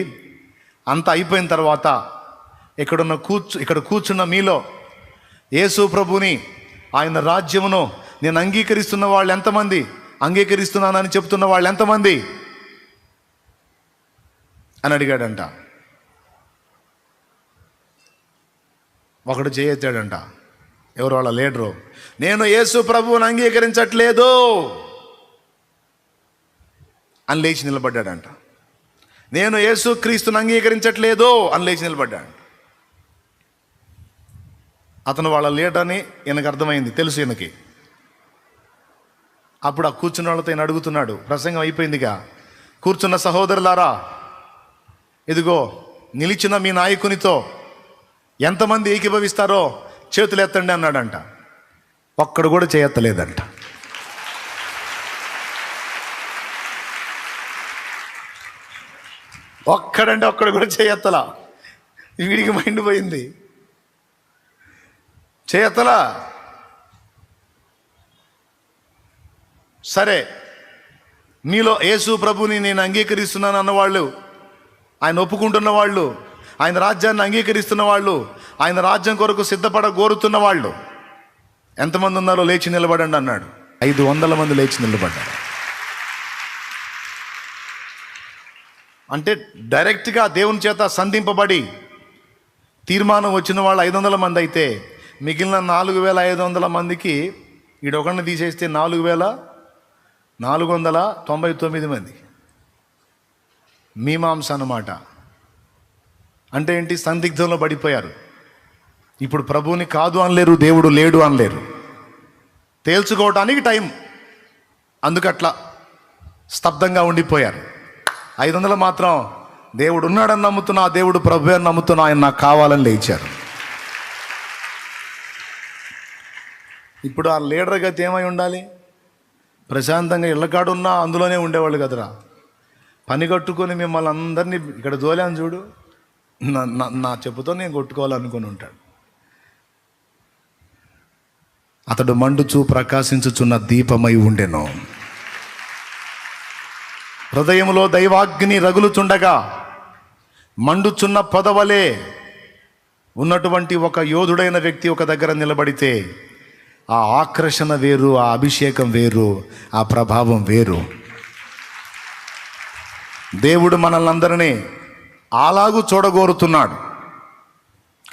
అంత అయిపోయిన తర్వాత ఇక్కడ కూర్చున్న మీలో యేసు ప్రభుని, ఆయన రాజ్యమును నేను అంగీకరిస్తున్న వాళ్ళు ఎంతమంది, అంగీకరిస్తున్నానని చెప్తున్న వాళ్ళు ఎంతమంది అని అడిగాడంట. ఒకడు చేయెత్తాడంట. ఎవరు? వాళ్ళ లీడరు. నేను యేసు ప్రభువుని అంగీకరించట్లేదు అని లేచి నిలబడ్డాడంట. నేను యేసు క్రీస్తుని అంగీకరించట్లేదు అని లేచి నిలబడ్డాడు. అతను వాళ్ళ లీడర్ని ఈయనకు అర్థమైంది, తెలుసు ఈయనకి. అప్పుడు ఆ కూర్చున్న వాళ్ళతో ఈయన అడుగుతున్నాడు, ప్రసంగం అయిపోయిందిగా, కూర్చున్న సహోదరులారా, ఇదిగో నిలిచిన మీ నాయకునితో ఎంతమంది ఏకీభవిస్తారో చేతులు ఎత్తండి అన్నాడంట. ఒక్కడు కూడా చేయెత్తలేదంట. ఒక్కడు కూడా చేయెత్తలా. వీడికి మైండ్ పోయింది, చేయెత్తలా. సరే, మీలో యేసు ప్రభుని నేను అంగీకరిస్తున్నాను అన్నవాళ్ళు, ఆయన ఒప్పుకుంటున్న వాళ్ళు, ఆయన రాజ్యాన్ని అంగీకరిస్తున్న వాళ్ళు, ఆయన రాజ్యం కొరకు కోరుతున్న వాళ్ళు ఎంతమంది ఉన్నారో లేచి నిలబడండి అన్నాడు. 500 మంది లేచి నిలబడ్డారు. అంటే డైరెక్ట్గా దేవుని చేత సంధింపబడి తీర్మానం వచ్చిన వాళ్ళు 500 మంది అయితే మిగిలిన 4500 మందికి ఈడొకడిని తీసేస్తే 4499 మంది మీమాంస అన్నమాట. అంటే ఏంటి? సందిగ్ధంలో పడిపోయారు. ఇప్పుడు ప్రభువుని కాదు అనలేరు, దేవుడు లేడు అనలేరు, తేల్చుకోవటానికి టైం. అందుకట్లా స్తబ్దంగా ఉండిపోయారు. 500 మాత్రం దేవుడు ఉన్నాడని నమ్ముతున్నా, దేవుడు ప్రభు అని నమ్ముతున్నా, ఆయన నాకు కావాలని లేచారు. ఇప్పుడు ఆ లీడర్ గతి ఏమై ఉండాలి? ప్రశాంతంగా ఇళ్ళకాడున్నా అందులోనే ఉండేవాళ్ళు కదరా. పని కట్టుకొని మిమ్మల్ని అందరినీ ఇక్కడ దోలాను చూడు, నా చెప్పుతో నేను కొట్టుకోవాలనుకొని ఉంటాడు. అతడు మండుచు ప్రకాశించుచున్న దీపమై ఉండెను. హృదయములో దైవాగ్ని రగులుచుండగా మండుచున్న పొదవలే ఉన్నటువంటి ఒక యోధుడైన వ్యక్తి ఒక దగ్గర నిలబడితే ఆ ఆకర్షణ వేరు, ఆ అభిషేకం వేరు, ఆ ప్రభావం వేరు. దేవుడు మనల్ని అందరినీ అలాగూ చూడగోరుతున్నాడు.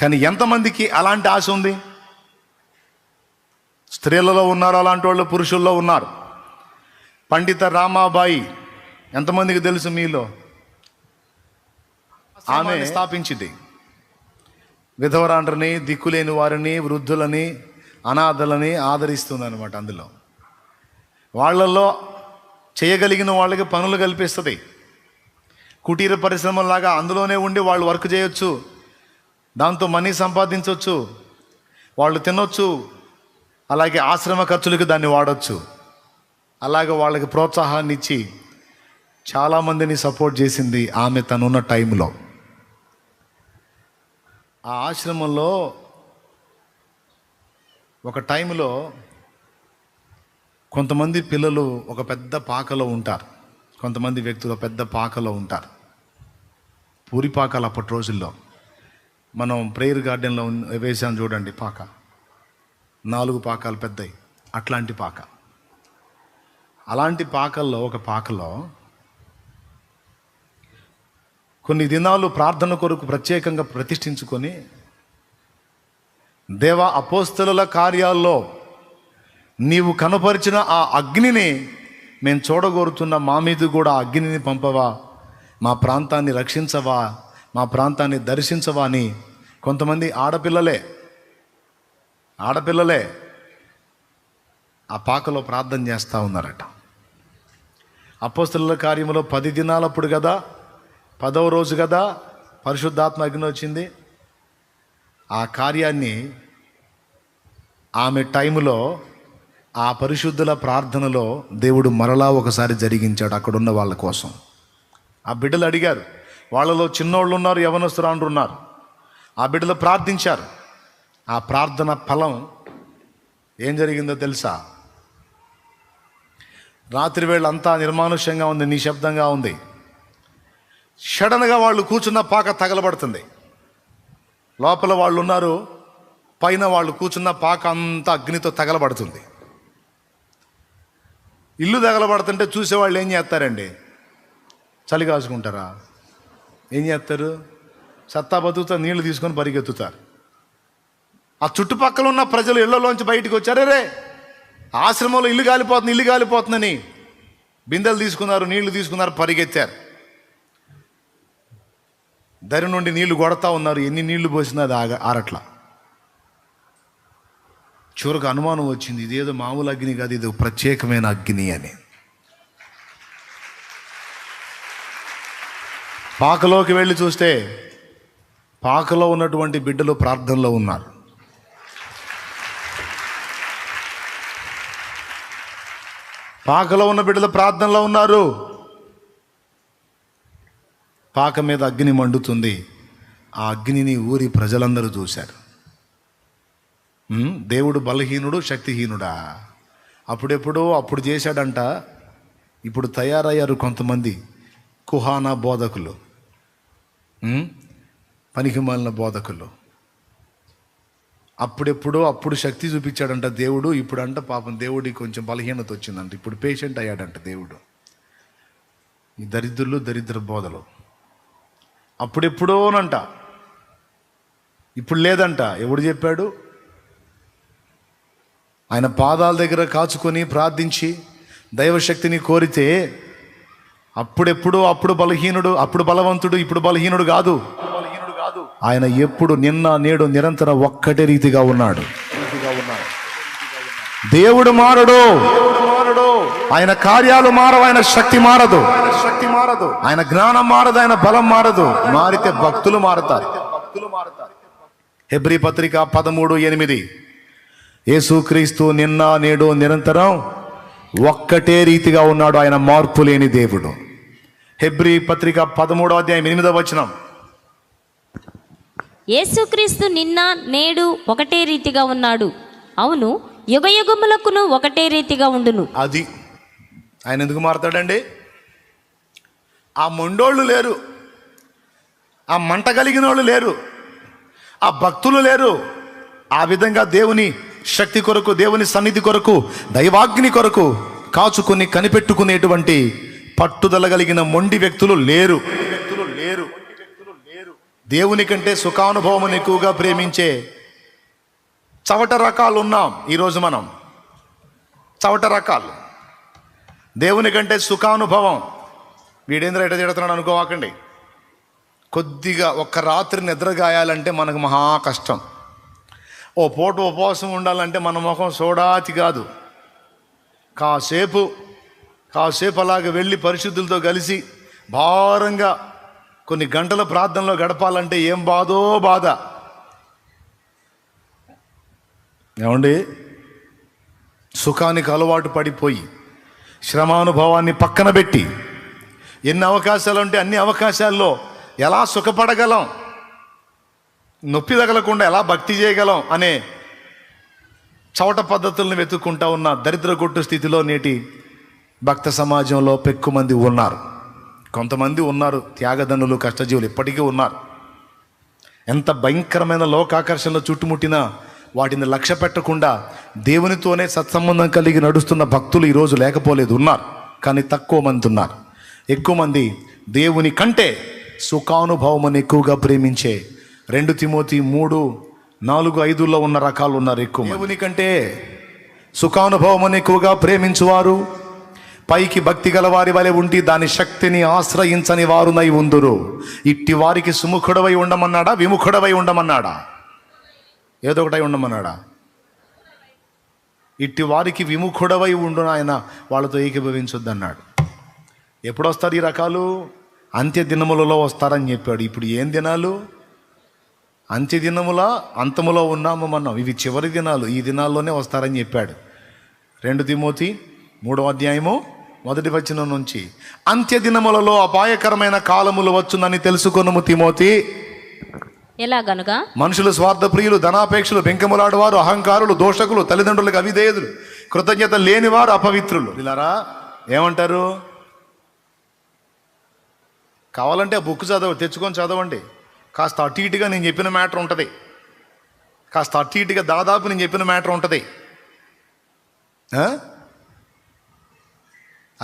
కానీ ఎంతమందికి అలాంటి ఆశ ఉంది? స్త్రీలలో ఉన్నారు అలాంటి వాళ్ళు, పురుషుల్లో ఉన్నారు. పండిత రామాబాయి ఎంతమందికి తెలుసు మీలో? ఆమె స్థాపించింది. విధవరాండ్రని, దిక్కులేని వారిని, వృద్ధులని, అనాథలని ఆదరిస్తుంది అనమాట. అందులో వాళ్ళల్లో చేయగలిగిన వాళ్ళకి పనులు కల్పిస్తుంది. కుటీర పరిశ్రమలాగా అందులోనే ఉండి వాళ్ళు వర్క్ చేయొచ్చు, దాంతో మనీ సంపాదించవచ్చు, వాళ్ళు తినొచ్చు, అలాగే ఆశ్రమ ఖర్చులకు దాన్ని వాడచ్చు. అలాగే వాళ్ళకి ప్రోత్సాహాన్ని ఇచ్చి చాలామందిని సపోర్ట్ చేసింది ఆమె తనున్న టైంలో. ఆ ఆశ్రమంలో ఒక టైంలో కొంతమంది పిల్లలు ఒక పెద్ద పాకలో ఉంటారు, కొంతమంది వ్యక్తులు పెద్ద పాకలో ఉంటారు. పూరి పాకాలు అప్పటి రోజుల్లో మనం ప్రేయర్ గార్డెన్లో వేసాం చూడండి పాక. 4 పాకాలు పెద్దవి, అట్లాంటి పాక. అలాంటి పాకల్లో ఒక పాకలో కొన్ని దినాలు ప్రార్థన కొరకు ప్రత్యేకంగా ప్రతిష్ఠించుకొని, దేవా అపోస్తలుల కార్యాల్లో నీవు కనపరిచిన ఆ అగ్నిని మేము చూడగోరుతున్న మా మీద కూడా ఆ అగ్నిని పంపవా, మా ప్రాంతాన్ని రక్షించవా, మా ప్రాంతాన్ని దర్శించవా అని కొంతమంది ఆడపిల్లలే ఆ పాకలో ప్రార్థన చేస్తూ ఉన్నారట. అపోస్తలుల కార్యములో 10 దినాలప్పుడు కదా, 10వ రోజు కదా పరిశుద్ధాత్మ అగ్ని వచ్చింది. ఆ కార్యాన్ని ఆమె టైములో, ఆ పరిశుద్ధుల ప్రార్థనలో దేవుడు మరలా ఒకసారి జరిగించాడు అక్కడున్న వాళ్ళ కోసం. ఆ బిడ్డలు అడిగారు, వాళ్ళలో చిన్నోళ్ళు ఉన్నారు, యవనస్తురాండ్రు ఉన్నారు. ఆ బిడ్డలు ప్రార్థించారు. ఆ ప్రార్థన ఫలం ఏం జరిగిందో తెలుసా? రాత్రి వేళ అంతా నిర్మానుష్యంగా ఉంది, నిశ్శబ్దంగా ఉంది. సడన్గా వాళ్ళు కూర్చున్న పాక తగలబడుతుంది. లోపల వాళ్ళు ఉన్నారు, పైన వాళ్ళు కూర్చున్న పాక అంతా అగ్నితో తగలబడుతుంది. ఇల్లు తగలబడుతుంటే చూసేవాళ్ళు ఏం చేస్తారండి? చలి కాసుకుంటారా? ఏం చేస్తారు? సత్తా బతుకుతా నీళ్లు తీసుకొని పరిగెత్తుతారు. ఆ చుట్టుపక్కల ఉన్న ప్రజలు ఇళ్లలోంచి బయటకు వచ్చారు, రే ఆశ్రమంలో ఇల్లు కాలిపోతుందని బిందెలు తీసుకున్నారు, నీళ్లు తీసుకున్నారు, పరిగెత్తారు. దరి నుండి నీళ్లు కొడతా ఉన్నారు. ఎన్ని నీళ్లు పోసినా అది ఆరట్లా. చివరికి అనుమానం వచ్చింది, ఇదేదో మామూలు అగ్ని కాదు, ఇది ప్రత్యేకమైన అగ్ని అని. పాకలోకి వెళ్ళి చూస్తే పాకలో ఉన్నటువంటి బిడ్డలు ప్రార్థనలో ఉన్నారు. పాకలో ఉన్న బిడ్డలు ప్రార్థనలో ఉన్నారు. పాక మీద అగ్ని మండుతుంది. ఆ అగ్నిని ఊరి ప్రజలందరూ చూశారు. దేవుడు బలహీనుడు, శక్తిహీనుడా? అప్పుడు చేశాడంట. ఇప్పుడు తయారయ్యారు కొంతమంది కుహానా బోధకులు, పనికిమాలిన బోధకులు. అప్పుడు శక్తి చూపించాడంట దేవుడు. ఇప్పుడంట పాపం దేవుడికి కొంచెం బలహీనత వచ్చిందంట. ఇప్పుడు పేషెంట్ అయ్యాడంట దేవుడు. ఈ దరిద్ర బోధలు అప్పుడెప్పుడోనంట, ఇప్పుడు లేదంట. ఎవడు చెప్పాడు? ఆయన పాదాల దగ్గర కాచుకొని ప్రార్థించి దైవశక్తిని కోరితే అప్పుడు బలహీనుడు, అప్పుడు బలవంతుడు, ఇప్పుడు బలహీనుడు కాదు. ఆయన ఎప్పుడు, నిన్న నేడు నిరంతరం ఒక్కటే రీతిగా ఉన్నాడు. దేవుడు మారడు, ఆయన కార్యాలు మారవు, ఆయన శక్తి మారదు, ఆయన జ్ఞానం మారదు, ఆయన బలం మారదు. మారితే భక్తులు మారతారు. హెబ్రీ పత్రిక 13:8, యేసుక్రీస్తు నిన్న నేడు నిరంతరం ఒక్కటే రీతిగా ఉన్నాడు. ఆయన మార్పు లేని దేవుడు. హెబ్రీ పత్రిక 13:8
యేసుక్రీస్తు నిన్న నేడు ఒకటే రీతిగా ఉన్నాడు, అవును యుగయుగములకును ఒకటే రీతిగా ఉండును.
అది ఆయన ఎందుకు మారతాడండి? ఆ మొండోళ్ళు లేరు, ఆ మంట కలిగిన వాళ్ళు లేరు, ఆ భక్తులు లేరు. ఆ విధంగా దేవుని శక్తి కొరకు, దేవుని సన్నిధి కొరకు, దైవాగ్ని కొరకు కాచుకొని కనిపెట్టుకునేటువంటి పట్టుదల కలిగిన మొండి వ్యక్తులు లేరు. దేవుని కంటే సుఖానుభవం ఎక్కువగా ప్రేమించే చవట రకాలు ఉన్నాం ఈరోజు మనం. చవట రకాలు. దేవుని కంటే సుఖానుభవం. వీడేంద్ర ఎట తిడుతున్నాడు అనుకోవాకండి. కొద్దిగా ఒక్క రాత్రి నిద్రగాయాలంటే మనకు మహా కష్టం. ఓ పూట ఉపవాసం ఉండాలంటే మన ముఖం సోడాతి కాదు. కాసేపు అలాగ వెళ్ళి పరిశుద్ధులతో కలిసి భారంగా కొన్ని గంటల ప్రార్థనలో గడపాలంటే ఏం బాధ. ఏమండి? సుఖానికి అలవాటు పడిపోయి శ్రమానుభవాన్ని పక్కన పెట్టి ఎన్ని అవకాశాలు ఉంటే అన్ని అవకాశాల్లో ఎలా సుఖపడగలం, నొప్పి తగలకుండా ఎలా భక్తి చేయగలం అనే చవట పద్ధతులను వెతుక్కుంటా ఉన్న దరిద్ర కొట్టు స్థితిలో నేటి భక్త సమాజంలో పెక్కుమంది ఉన్నారు. కొంతమంది ఉన్నారు త్యాగదనులు, కష్టజీవులు ఇప్పటికీ ఉన్నారు. ఎంత భయంకరమైన లోకాకర్షణలో చుట్టుముట్టినా వాటిని లక్ష్య పెట్టకుండా దేవునితోనే సత్సంబంధం కలిగి నడుస్తున్న భక్తులు ఈరోజు లేకపోలేదు, ఉన్నారు. కానీ తక్కువ మంది ఉన్నారు. ఎక్కువ మంది దేవుని కంటే సుఖానుభవమును ఎక్కువగా ప్రేమించే 2 తిమోతి 3:4-5 ఉన్న రకాలు ఉన్నారు ఎక్కువ. దేవుని కంటే సుఖానుభవమును ఎక్కువగా ప్రేమించువారు పైకి భక్తి గల వారి వలె ఉండి దాని శక్తిని ఆశ్రయించని వారునై ఉందురు. ఇట్టి వారికి సుముఖుడవై ఉండమన్నాడా, విముఖుడవై ఉండమన్నాడా? ఏదో ఒకటై ఉండమన్నాడా? ఇట్టి వారికి విముఖుడవై ఉండును, ఆయన వాళ్ళతో ఏకీభవించొద్దు అన్నాడు. ఎప్పుడు వస్తారు ఈ రకాలు? అంత్య దినములలో వస్తారని చెప్పాడు. ఇప్పుడు ఏం దినాలు? అంత్య దినముల అంతములో ఉన్నాము మనం. ఇవి చివరి దినాలు, ఈ దినాల్లోనే వస్తారని చెప్పాడు. 2 తిమోతి 3:1 నుంచి అంత్య దినములలో అపాయకరమైన కాలములు వచ్చునని తెలుసుకొనుము తిమోతి.
ఎలాగనగా
మనుషులు స్వార్థప్రియులు, ధనాపేక్షలు, బెంకములాడువారు, అహంకారులు, దోషకులు, తల్లిదండ్రులకు అవిధేయులు, కృతజ్ఞత లేనివారు, అపవిత్రులు. ఇలారా ఏమంటారు? కావాలంటే ఆ బుక్ తెచ్చుకొని చదవండి. కాస్త అటు ఇటుగా నేను చెప్పిన మ్యాటర్ ఉంటుంది, కాస్త అటు ఇటుగా దాదాపు నేను చెప్పిన మ్యాటర్ ఉంటుంది.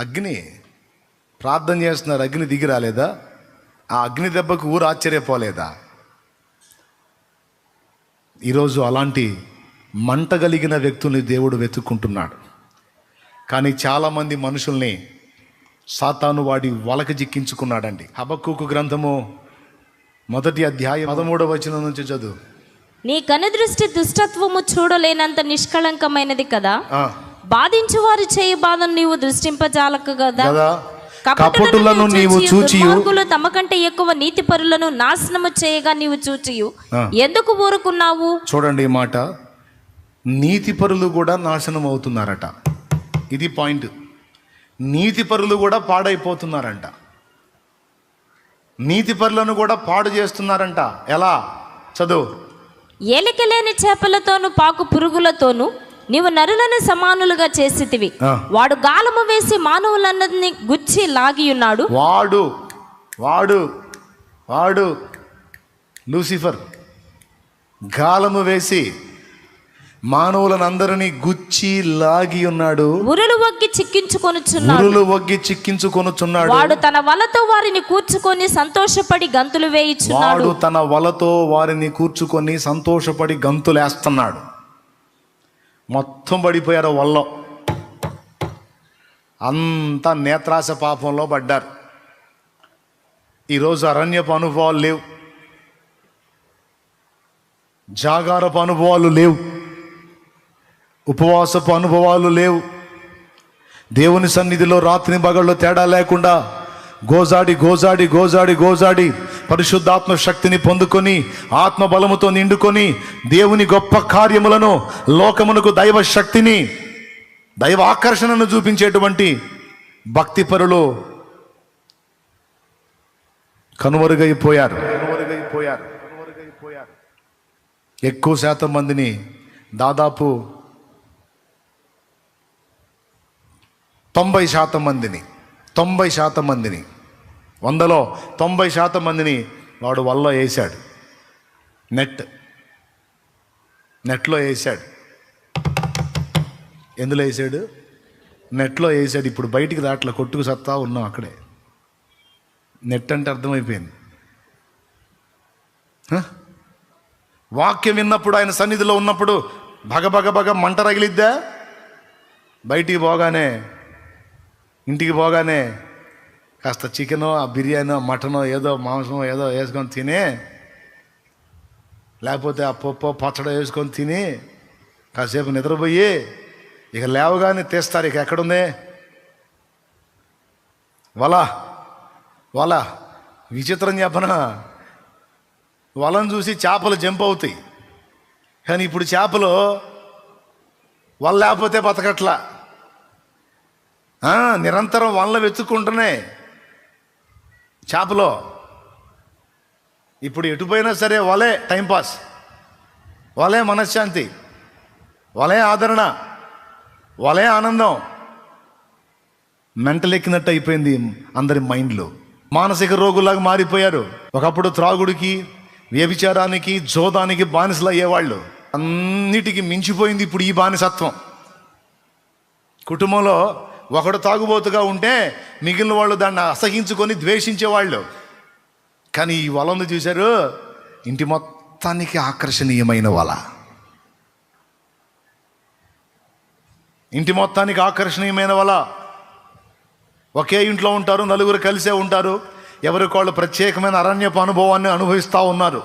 అగ్ని ప్రార్థన చేస్తున్నారు, అగ్ని దిగి రాలేదా? ఆ అగ్ని దెబ్బకు ఊరు ఆశ్చర్యపోలేదా? ఈరోజు అలాంటి మంట కలిగిన వ్యక్తుల్ని దేవుడు వెతుక్కుంటున్నాడు. కానీ చాలామంది మనుషుల్ని సాతాను వాడి వలక జిక్కించుకున్నాడండి. హబక్కూకు గ్రంథము 1:13 నుంచి చదువు.
నీ కనుదృష్టి దుష్టత్వము చూడలేనంత నిష్కళంకమైనది కదా, బాధించు వారు చేయి బాధను నీవు దృష్టింపజాలక కదా.
కపటులను నీవు చూచియు,
దుర్మార్గులు తమ కంటే ఎక్కువ నీతిపరులను నాశనము చేయగా నీవు చూచియు ఎందుకు ఊరుకున్నావు?
చూడండి ఈ మాట, నీతిపరులు కూడా నాశనం అవుతున్నారట. ఇది పాయింట్. నీతిపరులు కూడా పాడైపోతున్నారంట. నీతిపరులను కూడా పాడు చేస్తున్నారంట. ఎలా? చదువు.
ఏలికలేని చేపలతోను పాకు పురుగులతోను నీవు నరులను సమానులుగా చేసితివి. వాడు గాలము వేసి మానవులన్నదిని గుచ్చి లాగి ఉన్నాడు. వాడు లూసిఫర్ గాలము వేసి మానవులనందరినీ గుచ్చి లాగి ఉన్నాడు. ఉరులు వగ్గి చిక్కించుకొనుచున్నాడు. వాడు తన వలతో వారిని కూర్చుకొని సంతోషపడి గంతులు వేయుచున్నాడు.
తన వలతో వారిని కూర్చుకొని సంతోషపడి గంతులేస్తున్నాడు. మొత్తం పడిపోయారు వల్ల. అంతా నేత్రాశ పాపంలో పడ్డారు. ఈరోజు అరణ్యపు అనుభవాలు లేవు, జాగారపు అనుభవాలు లేవు, ఉపవాసపు అనుభవాలు లేవు. దేవుని సన్నిధిలో రాత్రి పగళ్ళు తేడా లేకుండా గోజాడి పరిశుద్ధాత్మ శక్తిని పొందుకొని ఆత్మబలముతో నిండుకొని దేవుని గొప్ప కార్యములను, లోకమునకు దైవ శక్తిని, దైవ ఆకర్షణను చూపించేటువంటి భక్తిపరులు కనుమరుగైపోయారు. ఎక్కువ శాతం మందిని, దాదాపు 90% మందిని 100లో 90% మందిని వాడు వల్ల వేసాడు. నెట్లో వేసాడు. ఎందులో వేసాడు? నెట్లో వేసాడు. ఇప్పుడు బయటికి దాంట్లో కొట్టుకు సత్తా ఉన్నాం అక్కడే. నెట్ అంటే అర్థమైపోయింది. వాక్యం విన్నప్పుడు, ఆయన సన్నిధిలో ఉన్నప్పుడు భగ మంట రగిలిద్దా? బయటికి పోగానే, ఇంటికి పోగానే కాస్త చికెనో, ఆ బిర్యానో, మటనో, ఏదో మాంసమో ఏదో వేసుకొని తిని, లేకపోతే ఆ పప్పు పచ్చడి వేసుకొని తిని కాసేపు నిద్రపోయి ఇక లేవగానే తీస్తారు. ఇక ఎక్కడుంది వల? విచిత్రం చెప్పనా, వలను చూసి చేపలు జంప్ అవుతాయి. కానీ ఇప్పుడు చేపలు వల లేకపోతే బతకట్లా. నిరంతరం వల వెతుక్కుంటున్నాయి చేపలో. ఇప్పుడు ఎటుపోయినా సరే వలే టైంపాస్, వలే మనశ్శాంతి, వలే ఆదరణ, వలే ఆనందం. మెంటల్ ఎక్కినట్టు అయిపోయింది అందరి మైండ్లో. మానసిక రోగులాగా మారిపోయారు. ఒకప్పుడు త్రాగుడికి, వ్యభిచారానికి, జోదానికి బానిసలు అయ్యేవాళ్ళు. అన్ని అన్నిటికీ మించిపోయింది ఇప్పుడు ఈ బానిసత్వం. కుటుంబంలో ఒకడు తాగుబోతుగా ఉంటే మిగిలిన వాళ్ళు దాన్ని అసహించుకొని ద్వేషించేవాళ్ళు. కానీ ఈ వల ఉంది చూశారు, ఇంటి మొత్తానికి ఆకర్షణీయమైన వల. ఇంటి మొత్తానికి ఆకర్షణీయమైన వల. ఒకే ఇంట్లో ఉంటారు, నలుగురు కలిసే ఉంటారు, ఎవరికి వాళ్ళు ప్రత్యేకమైన అరణ్యపు అనుభవాన్ని అనుభవిస్తూ ఉన్నారు.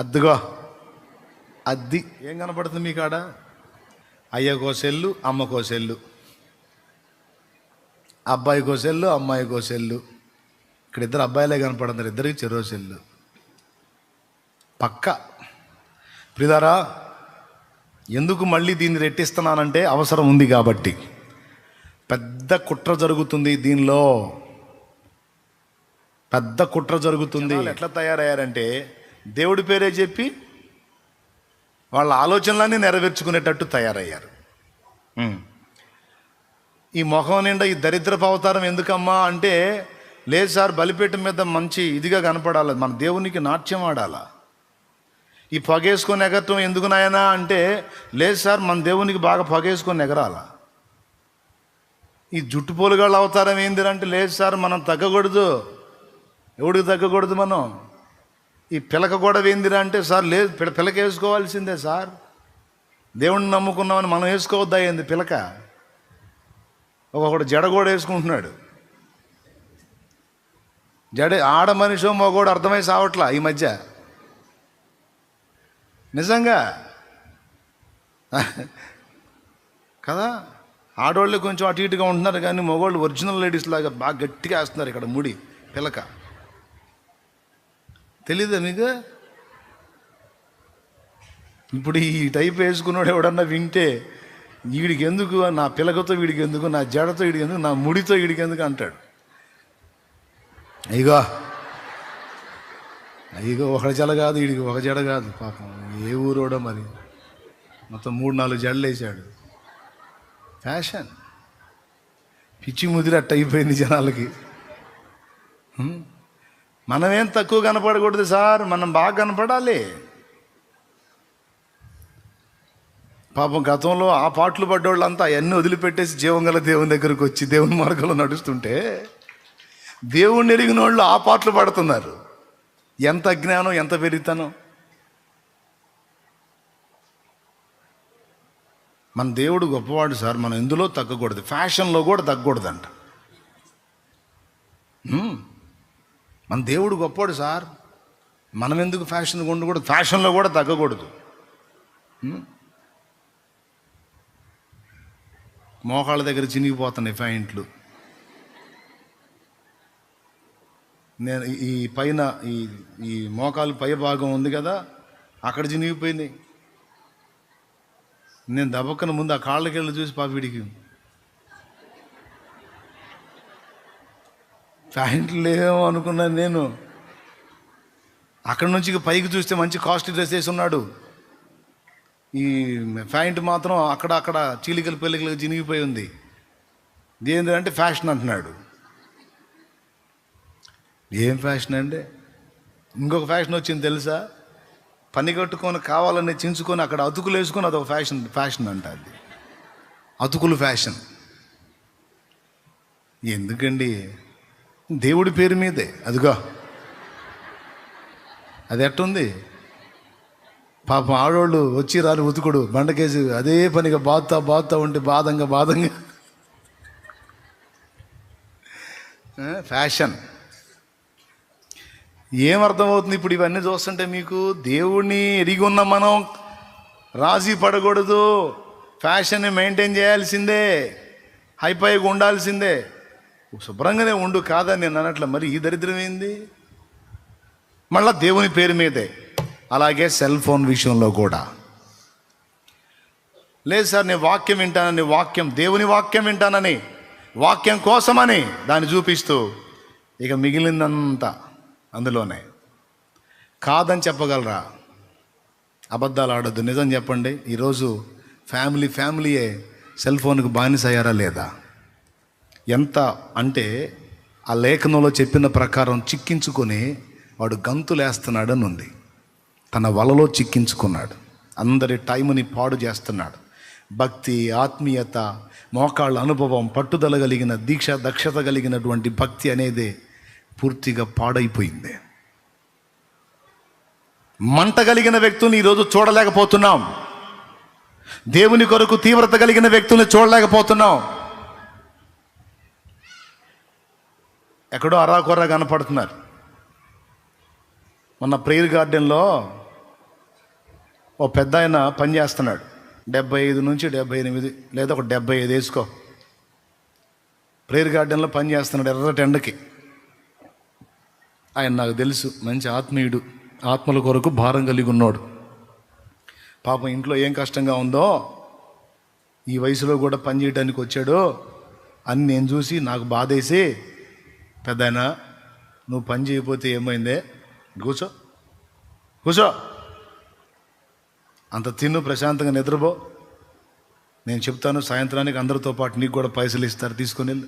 అద్దుగో అద్ది ఏం కనపడుతుంది మీ కాడ? అయ్యకో సెల్లు, అమ్మకో సెల్లు, అబ్బాయికో సెల్లు, అమ్మాయికో సెల్లు. ఇక్కడ ఇద్దరు అబ్బాయిలే కనపడుతున్నారు, ఇద్దరికి చెరో సెల్లు పక్క. ప్రియులారా, ఎందుకు మళ్ళీ దీన్ని రెట్టిస్తున్నానంటే అవసరం ఉంది కాబట్టి. పెద్ద కుట్ర జరుగుతుంది దీనిలో, పెద్ద కుట్ర జరుగుతుంది. ఎట్లా తయారయ్యారంటే దేవుడి పేరే చెప్పి వాళ్ళ ఆలోచనలన్నీ నెరవేర్చుకునేటట్టు తయారయ్యారు. ఈ మొహం నిండా ఈ దరిద్రపు అవతారం ఎందుకమ్మా అంటే, లేదు సార్ బలిపీఠం మీద మంచి ఇదిగా కనపడాలి, మన దేవునికి నాట్యం ఆడాలా. ఈ పొగేసుకొని ఎగరటం ఎందుకు నాయనా అంటే, లేదు సార్ మన దేవునికి బాగా పొగేసుకొని ఎగరాలా. ఈ జుట్టు పోలుగాళ్ళ అవతారం ఏందిరంటే, లేదు సార్ మనం తగ్గకూడదు, ఎవడికి తగ్గకూడదు మనం. ఈ పిలక కూడా ఏందిరా అంటే, సార్ లేదు పిలక వేసుకోవాల్సిందే సార్, దేవుణ్ణి నమ్ముకున్నామని మనం వేసుకోవద్దా ఏంది పిలక. ఒకడు జడ కూడా వేసుకుంటున్నాడు. జడ ఆడ మనిషో మగోడు అర్థమై సావట్లా ఈ మధ్య, నిజంగా కదా. ఆడవాళ్ళు కొంచెం అటు ఇటుగా ఉంటున్నారు, కానీ మగవాళ్ళు ఒరిజినల్ లేడీస్ లాగా బాగా గట్టిగా వేస్తున్నారు ఇక్కడ ముడి పిలక. తెలీదా మీకు? ఇప్పుడు ఈ టైప్ వేసుకున్నాడు ఎవడన్నా వింటే, వీడికి ఎందుకు, నా పిలకతో వీడికి ఎందుకు, నా జడతో వీడికి ఎందుకు, నా ముడితో వీడికి ఎందుకు అంటాడు. అయ్యో అయ్యో ఒక జడ కాదు వీడికి, ఒక జడ కాదు పాపం, ఏ ఊరోడో మరి మొత్తం 3-4 జడలు వేసాడు. ఫ్యాషన్ పిచ్చి ముదిరట్టు అయిపోయింది జనాలకి. మనమేం తక్కువ కనపడకూడదు సార్, మనం బాగా కనపడాలి. పాపం గతంలో ఆ పాటలు పడ్డోళ్ళంతా అవన్నీ వదిలిపెట్టేసి జీవంగల దేవుని దగ్గరకు వచ్చి దేవుని మార్గంలో నడుస్తుంటే, దేవుణ్ణి ఎరిగిన వాళ్ళు ఆ పాటలు పడుతున్నారు. ఎంత అజ్ఞానం, ఎంత పెరిగితనం. మన దేవుడు గొప్పవాడు సార్, మనం ఎందులో తగ్గకూడదు, ఫ్యాషన్లో కూడా తగ్గకూడదంట. మన దేవుడు గొప్పవాడు సార్, మనం ఎందుకు ఫ్యాషన్ ఉండకూడదు, ఫ్యాషన్లో కూడా తగ్గకూడదు. మోకాళ్ళ దగ్గర చినిగిపోతున్నాయి ప్యాంట్లు. నేను ఈ పైన ఈ మోకాలు పై భాగం ఉంది కదా, అక్కడ చినిగిపోయినాయి. నేను దబక్కన ముందు ఆ కాళ్ళకెళ్ళి చూసి పాపిడికి ప్యాంట్లు లేవేమో అనుకున్నాను నేను. అక్కడ నుంచి పైకి చూస్తే మంచి కాస్ట్లీ డ్రెస్ వేసి ఉన్నాడు. ఈ ప్యాంట్ మాత్రం అక్కడ చీలికలు పెళ్ళికలు చినిగిపోయి ఉంది. ఏంటంటే ఫ్యాషన్ అంటున్నాడు. ఏం ఫ్యాషన్ అంటే, ఇంకొక ఫ్యాషన్ వచ్చింది తెలుసా, పని కట్టుకొని కావాలని చించుకొని అక్కడ అతుకులు వేసుకొని అదొక ఫ్యాషన్ అంట. అది అతుకులు ఫ్యాషన్. ఎందుకండి, దేవుడి పేరు మీదే. అదిగో అది ఎట్టుంది పాపం, ఆడవాళ్ళు వచ్చి రాని ఉతుకుడు బండకేసి అదే పనిగా బాదుతా ఉంటే బాధంగా ఫ్యాషన్. ఏమర్థమవుతుంది ఇప్పుడు ఇవన్నీ చూస్తుంటే మీకు? దేవుణ్ణి ఎరిగి ఉన్న మనం రాజీ పడకూడదు, ఫ్యాషన్ని మెయింటైన్ చేయాల్సిందే, హైపైగా ఉండాల్సిందే. శుభ్రంగానే ఉండు కాదని నేను అన్నట్ల, మరి ఈ దరిద్రం ఏంది? మళ్ళా దేవుని పేరు మీదే. అలాగే సెల్ ఫోన్ విషయంలో కూడా లేదు సార్, నేను వాక్యం వింటానని, దేవుని వాక్యం వింటానని, వాక్యం కోసమని దాన్ని చూపిస్తూ ఇక మిగిలిందంతా అందులోనే. కాదని చెప్పగలరా? అబద్ధాలు ఆడొద్దు, నిజం చెప్పండి. ఈరోజు ఫ్యామిలీయే సెల్ ఫోన్కి బానిస అయ్యారా లేదా? ఎంత అంటే ఆ లేఖనంలో చెప్పిన ప్రకారం చిక్కించుకొని వాడు గంతులేస్తున్నాడని ఉంది. తన వలలో చిక్కించుకున్నాడు. అందరి టైంని పాడు చేస్తున్నాడు. భక్తి, ఆత్మీయత, మోకాళ్ళ అనుభవం, పట్టుదల కలిగిన దీక్ష, దక్షత కలిగినటువంటి భక్తి అనేది పూర్తిగా పాడైపోయింది. మంట కలిగిన వ్యక్తుల్ని ఈరోజు చూడలేకపోతున్నాం. దేవుని కొరకు తీవ్రత కలిగిన వ్యక్తుల్ని చూడలేకపోతున్నాం. ఎక్కడో అరాకొరా కనపడుతున్నారు. మొన్న ప్రేయర్ గార్డెన్లో ఓ పెద్ద ఆయన పని చేస్తున్నాడు. 75 నుంచి 78 లేదా ఒక 75 వేసుకో. ప్రేయర్ గార్డెన్లో పని చేస్తున్నాడు ఎర్రటి ఎండకి. ఆయన నాకు తెలుసు, మంచి ఆత్మీయుడు, ఆత్మల కొరకు భారం కలిగి ఉన్నాడు. పాపం ఇంట్లో ఏం కష్టంగా ఉందో ఈ వయసులో కూడా పని చేయడానికి వచ్చాడు అని నేను చూసి నాకు బాధేసి, పెద్దాయన నువ్వు పని చేయకపోతే ఏమైందే, కూర్చో కూర్చో, అంత తిన్ను, ప్రశాంతంగా నిద్రపో, నేను చెప్తాను సాయంత్రానికి అందరితో పాటు నీకు కూడా పైసలు ఇస్తారు, తీసుకొని వెళ్ళు,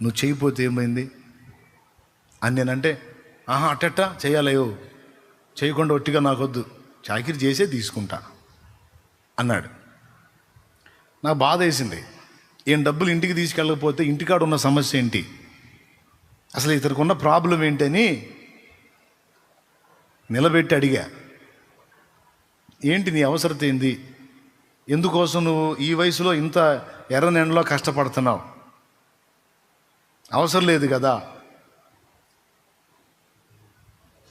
నువ్వు చేయకపోతే ఏమైంది అని నేనంటే, అట్టట్టా చేయాలయ్యో, చేయకుండా ఒట్టిగా నాకొద్దు, చాకిరి చేసే తీసుకుంటా అన్నాడు. నాకు బాధ వేసింది. ఏం డబ్బులు ఇంటికి తీసుకెళ్ళకపోతే ఇంటికాడ ఉన్న సమస్య ఏంటి, అసలు ఇతనికి ఉన్న ప్రాబ్లం ఏంటని నిలబెట్టి అడిగా. ఏంటి నీ అవసరత ఏంది, ఎందుకోసం నువ్వు ఈ వయసులో ఇంత ఎర్రనెండలో కష్టపడుతున్నావు, అవసరం లేదు కదా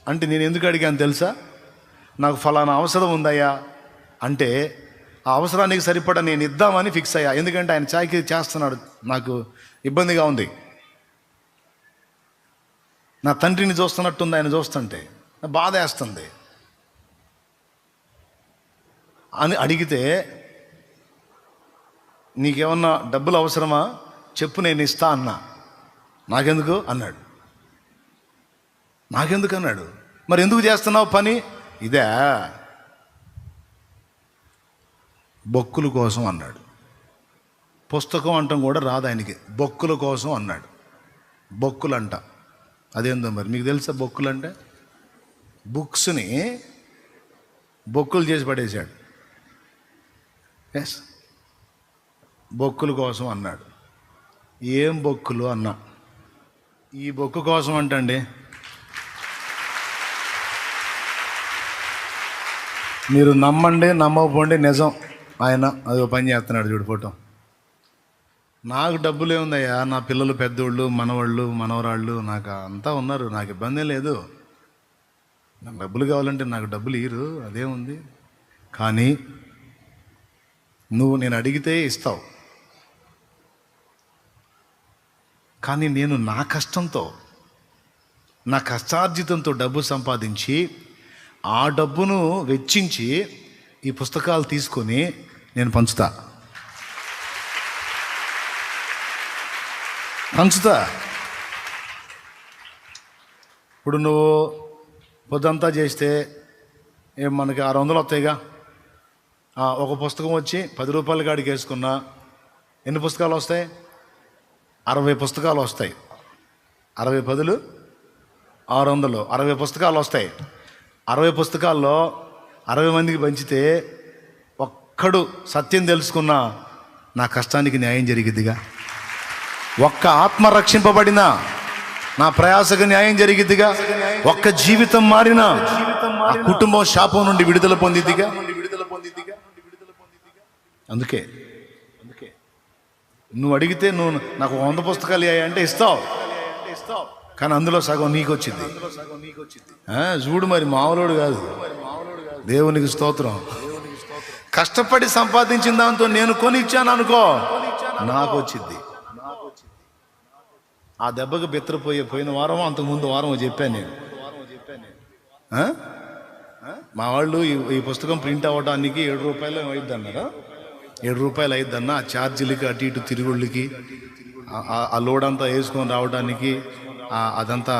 అంటే నేను ఎందుకు అడిగాను తెలుసా? నాకు ఫలానా అవసరం ఉందయ్యా అంటే ఆ అవసరానికి సరిపడా నేను ఇద్దామని ఫిక్స్ అయ్యా. ఎందుకంటే ఆయన చాకిరీ చేస్తున్నాడు, నాకు ఇబ్బందిగా ఉంది, నా తండ్రిని చూస్తున్నట్టుంది ఆయన చూస్తుంటే, నా బాధ వేస్తుంది అని అడిగితే, నీకేమన్నా డబ్బులు అవసరమా చెప్పు నేను ఇస్తా అన్నా. నాకెందుకు అన్నాడు. నాకెందుకు అన్నాడు. మరి ఎందుకు చేస్తున్నావు పని? ఇదే బొక్కుల కోసం అన్నాడు. పుస్తకం అంటాం కూడా రాదు ఆయనకి, బొక్కుల కోసం అన్నాడు. బొక్కులు అంట అదేందో మరి మీకు తెలుసా? బొక్కులు అంటే బుక్స్ని బొక్కులు చేసి పడేశాడు. ఎస్, బొక్కుల కోసం అన్నాడు. ఏం బొక్కులు అన్నా, ఈ బొక్కు కోసం అంటండి. మీరు నమ్మండి నమ్మకపోండి, నిజం. ఆయన అది పని చేస్తున్నాడు చూడు ఫోటో. నాకు డబ్బులు ఏముందయ్యా, నా పిల్లలు పెద్దోళ్ళు, మనవాళ్ళు, మనవరాళ్ళు నాకు అంతా ఉన్నారు, నాకు ఇబ్బంది లేదు. నాకు డబ్బులు కావాలంటే నాకు డబ్బులు ఇయ్యరు, అదేముంది. కానీ నువ్వు నేను అడిగితే ఇస్తావు, కానీ నేను నా కష్టంతో, నా కష్టార్జితంతో డబ్బు సంపాదించి ఆ డబ్బును వెచ్చించి ఈ పుస్తకాలు తీసుకొని నేను పంచుతా. ఇప్పుడు నువ్వు పొద్దంతా చేస్తే ఏం మనకి 600 వస్తాయిగా. ఒక పుస్తకం వచ్చి 10 రూపాయల కాడికి వేసుకున్నా ఎన్ని పుస్తకాలు వస్తాయి? 60 పుస్తకాలు వస్తాయి. 60 10 600, 60 పుస్తకాలు వస్తాయి. 60 పుస్తకాల్లో 60 మందికి పంచితే ఒక్కడు సత్యం తెలుసుకున్న నా కష్టానికి న్యాయం జరిగిద్దిగా. ఒక్క ఆత్మ రక్షింపబడిన నా ప్రయాసకు న్యాయం జరిగిద్దిగా. ఒక్క జీవితం మారిన ఆ కుటుంబం శాపం నుండి విడుదల పొందిద్దిగా. అందుకే నువ్వు అడిగితే నువ్వు నాకు 100 పుస్తకాలు అంటే ఇస్తావు, కానీ అందులో సగం నీకు వచ్చింది. చూడు మరి, మామూలుడు కాదు. దేవునికి స్తోత్రం. కష్టపడి సంపాదించిన దాంతో నేను కొని ఇచ్చాను అనుకో, నాకు వచ్చింది. ఆ దెబ్బకు పోయిన వారం, అంతకుముందు వారం చెప్పాను నేను. మా వాళ్ళు ఈ పుస్తకం ప్రింట్ అవ్వడానికి 7 రూపాయలు అయిద్ది అన్నారు. 7 రూపాయలు అయిద్దన్న. ఆ ఛార్జీలకి, అటు ఇటు తిరుగుళ్ళకి, ఆ లోడ్ అంతా వేసుకొని రావడానికి, అదంతా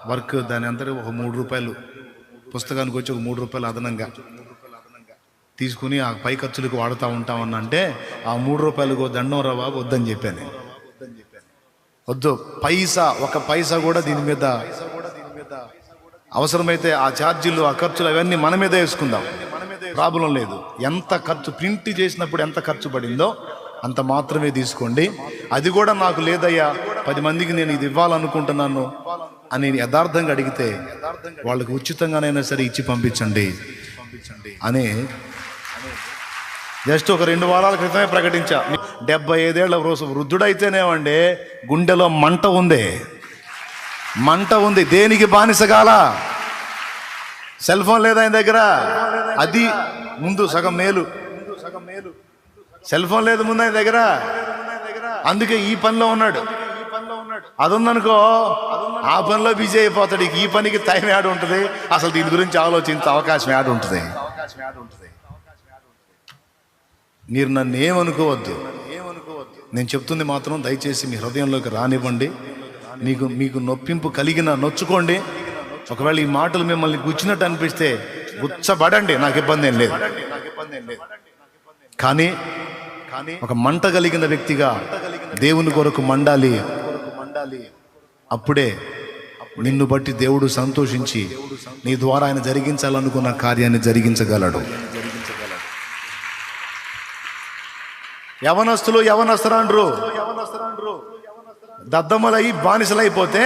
వర్క్, దాని అంతా ఒక 3 రూపాయలు పుస్తకానికి వచ్చి ఒక 3 రూపాయలు అదనంగా తీసుకుని ఆ పై ఖర్చులకు వాడుతూ ఉంటామన్నా అంటే ఆ 3 రూపాయలకు దండం రా బాబు వద్దని చెప్పాను. వద్దు, పైసా, ఒక పైసా కూడా దీని మీద అవసరమైతే ఆ ఛార్జీలు, ఆ ఖర్చులు అవన్నీ మన మీదే వేసుకుందాం, ప్రాబ్లం లేదు. ఎంత ఖర్చు ప్రింట్ చేసినప్పుడు ఎంత ఖర్చు పడిందో అంత మాత్రమే తీసుకోండి. అది కూడా నాకు లేదయ్యా, 10 మందికి నేను ఇది ఇవ్వాలనుకుంటున్నాను అని యథార్థంగా అడిగితే వాళ్ళకి ఉచితంగానైనా సరే ఇచ్చి పంపించండి అని జస్ట్ ఒక 2 వారాల క్రితమే ప్రకటించా. 75 ఏళ్ల వృద్ధుడైతేనేమండి గుండెలో మంట ఉంది. దేనికి బానిసగాల? సెల్ ఫోన్ లేదా ఆయన దగ్గర? అది ముందు సగం మేలు. సెల్ ఫోన్ లేదు ముందు ఆయన దగ్గర, అందుకే ఈ పనిలో ఉన్నాడు. అది ఉందనుకో ఆ పనిలో బిజీ అయిపోతాడు. ఈ పనికి టైం యాడ్ ఉంటుంది, అసలు దీని గురించి ఆలోచించే అవకాశం యాడ్ ఉంటుంది. మీరు నన్ను ఏమనుకోవద్దు, నేను చెప్తుంది మాత్రం దయచేసి మీ హృదయంలోకి రానివ్వండి. మీకు నొప్పింపు కలిగిన నొచ్చుకోండి. ఒకవేళ ఈ మాటలు మిమ్మల్ని గుచ్చినట్టు అనిపిస్తే గుచ్చబడండి, నాకు ఇబ్బంది ఏం లేదు. కానీ ఒక మంట కలిగిన వ్యక్తిగా దేవుని కొరకు మండాలి. అప్పుడే నిన్ను బట్టి దేవుడు సంతోషించి నీ ద్వారా ఆయన జరిగించాలనుకున్న కార్యాన్ని జరిగించగలడు. యవనస్తురాండ్రు దద్దమ్మలై బానిసలైపోతే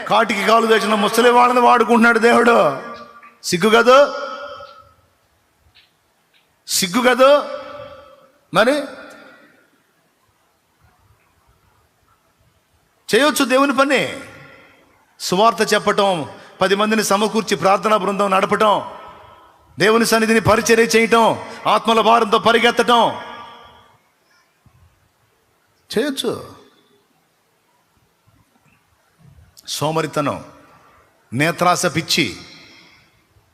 కాటికి కాలు తెచ్చిన ముసలి వాళ్ళని వాడుకుంటున్నాడు దేవుడు. సిగ్గు కదూ మరి చేయొచ్చు దేవుని పని. సువార్త చెప్పటం, 10 మందిని సమకూర్చి ప్రార్థనా బృందం నడపటం, దేవుని సన్నిధిని పరిచర్య చేయటం, ఆత్మల భారంతో పరిగెత్తటం చేయొచ్చు. సోమరితనం, నేత్రాస పిచ్చి,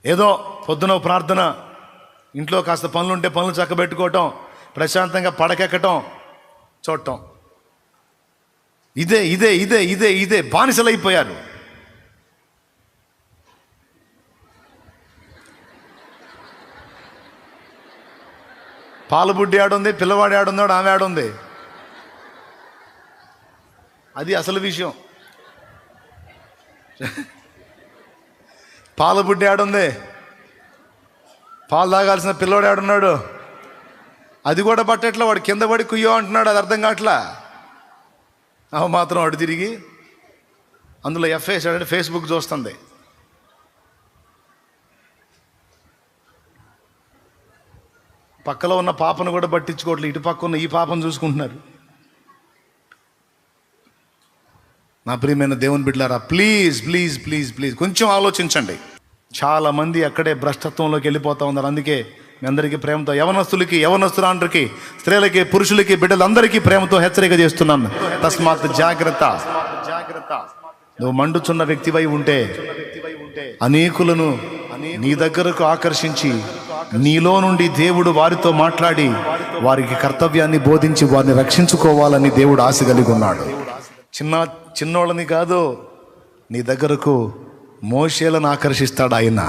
ఏదో పొద్దున ప్రార్థన, ఇంట్లో కాస్త పనులుంటే పనులు చక్కబెట్టుకోవటం, ప్రశాంతంగా పడకెక్కటం చూడటం, ఇదే బానిసలైపోయారు. పాలబుడ్డి ఆడుంది, పిల్లవాడి ఆడున్నాడు, ఆమె ఆడుంది. అది అసలు విషయం. పాలబుడ్డి ఆడుంది, పాలు తాగాల్సిన పిల్లవాడు ఆడున్నాడు. అది కూడా పట్టట్లా, వాడు కింద పడి కుయ్యో అంటున్నాడు, అది అర్థం కావట్లా. అవి మాత్రం అటు తిరిగి అందులో ఎఫ్ఐఎస్ అంటే ఫేస్బుక్ చూస్తుంది. పక్కలో ఉన్న పాపను కూడా పట్టించుకోవట్లేదు, ఇటు పక్క ఉన్న ఈ పాపను చూసుకుంటున్నారు. నా ప్రియమైన దేవుని బిడ్డలారా, ప్లీజ్ ప్లీజ్ ప్లీజ్ ప్లీజ్ కొంచెం ఆలోచించండి. చాలా మంది అక్కడే భ్రష్టత్వంలోకి వెళ్ళిపోతూ ఉన్నారు. అందుకే మీ అందరికీ ప్రేమతో, యవనస్తురాండ్రికి, స్త్రీలకి, పురుషులకి, బిడ్డలందరికీ ప్రేమతో హెచ్చరిక చేస్తున్నాను. తస్మాత్ జాగ్రత్త. నువ్వు మండుచున్న వ్యక్తివై ఉంటే అనేకులను నీ దగ్గరకు ఆకర్షించి నీలో నుండి దేవుడు వారితో మాట్లాడి వారికి కర్తవ్యాన్ని బోధించి వారిని రక్షించుకోవాలని దేవుడు ఆశ కలిగి ఉన్నాడు. చిన్నోళ్ళని కాదు, నీ దగ్గరకు మోషేలను ఆకర్షిస్తాడు ఆయన.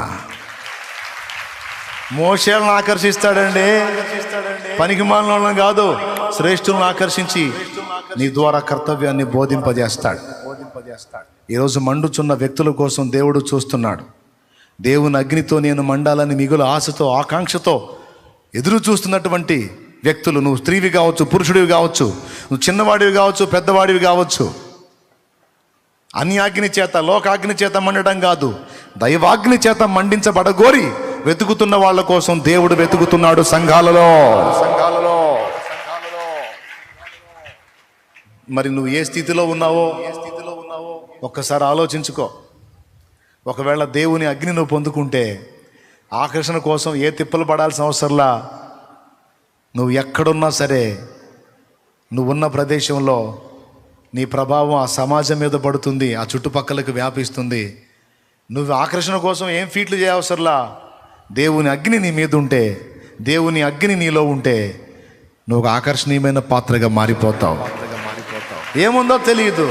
మోషేలను ఆకర్షిస్తాడండి, పనికి మాలినోళ్ళని కాదు, శ్రేష్ఠులను ఆకర్షించి నీ ద్వారా కర్తవ్యాన్ని బోధింపజేస్తాడు. ఈరోజు మండుచున్న వ్యక్తుల కోసం దేవుడు చూస్తున్నాడు. దేవుని అగ్నితో నేను మండాలని మిగులు ఆశతో, ఆకాంక్షతో ఎదురు చూస్తున్నటువంటి వ్యక్తులు, నువ్వు స్త్రీవి కావచ్చు, పురుషుడివి కావచ్చు, నువ్వు చిన్నవాడివి కావచ్చు, పెద్దవాడివి కావచ్చు, అన్యాగ్ని చేత, లోకాగ్ని చేత మండడం కాదు, దైవాగ్ని చేత మండించబడగోరి వెతుకుతున్న వాళ్ళ కోసం దేవుడు వెతుకుతున్నాడు సంఘాలలో. మరి నువ్వు ఏ స్థితిలో ఉన్నావో ఒక్కసారి ఆలోచించుకో. ఒకవేళ దేవుని అగ్ని నువ్వు పొందుకుంటే ఆకర్షణ కోసం ఏ తిప్పలు పడాల్సిన అవసరంలా, నువ్వు ఎక్కడున్నా సరే నువ్వున్న ప్రదేశంలో నీ ప్రభావం ఆ సమాజం మీద పడుతుంది, ఆ చుట్టుపక్కలకు వ్యాపిస్తుంది. నువ్వు ఆకర్షణ కోసం ఏం ఫీట్లు చేయవసరంలా, దేవుని అగ్ని నీ మీద ఉంటే, దేవుని అగ్ని నీలో ఉంటే నువ్వు ఆకర్షణీయమైన పాత్రగా మారిపోతావు. ఏముందో తెలియదు,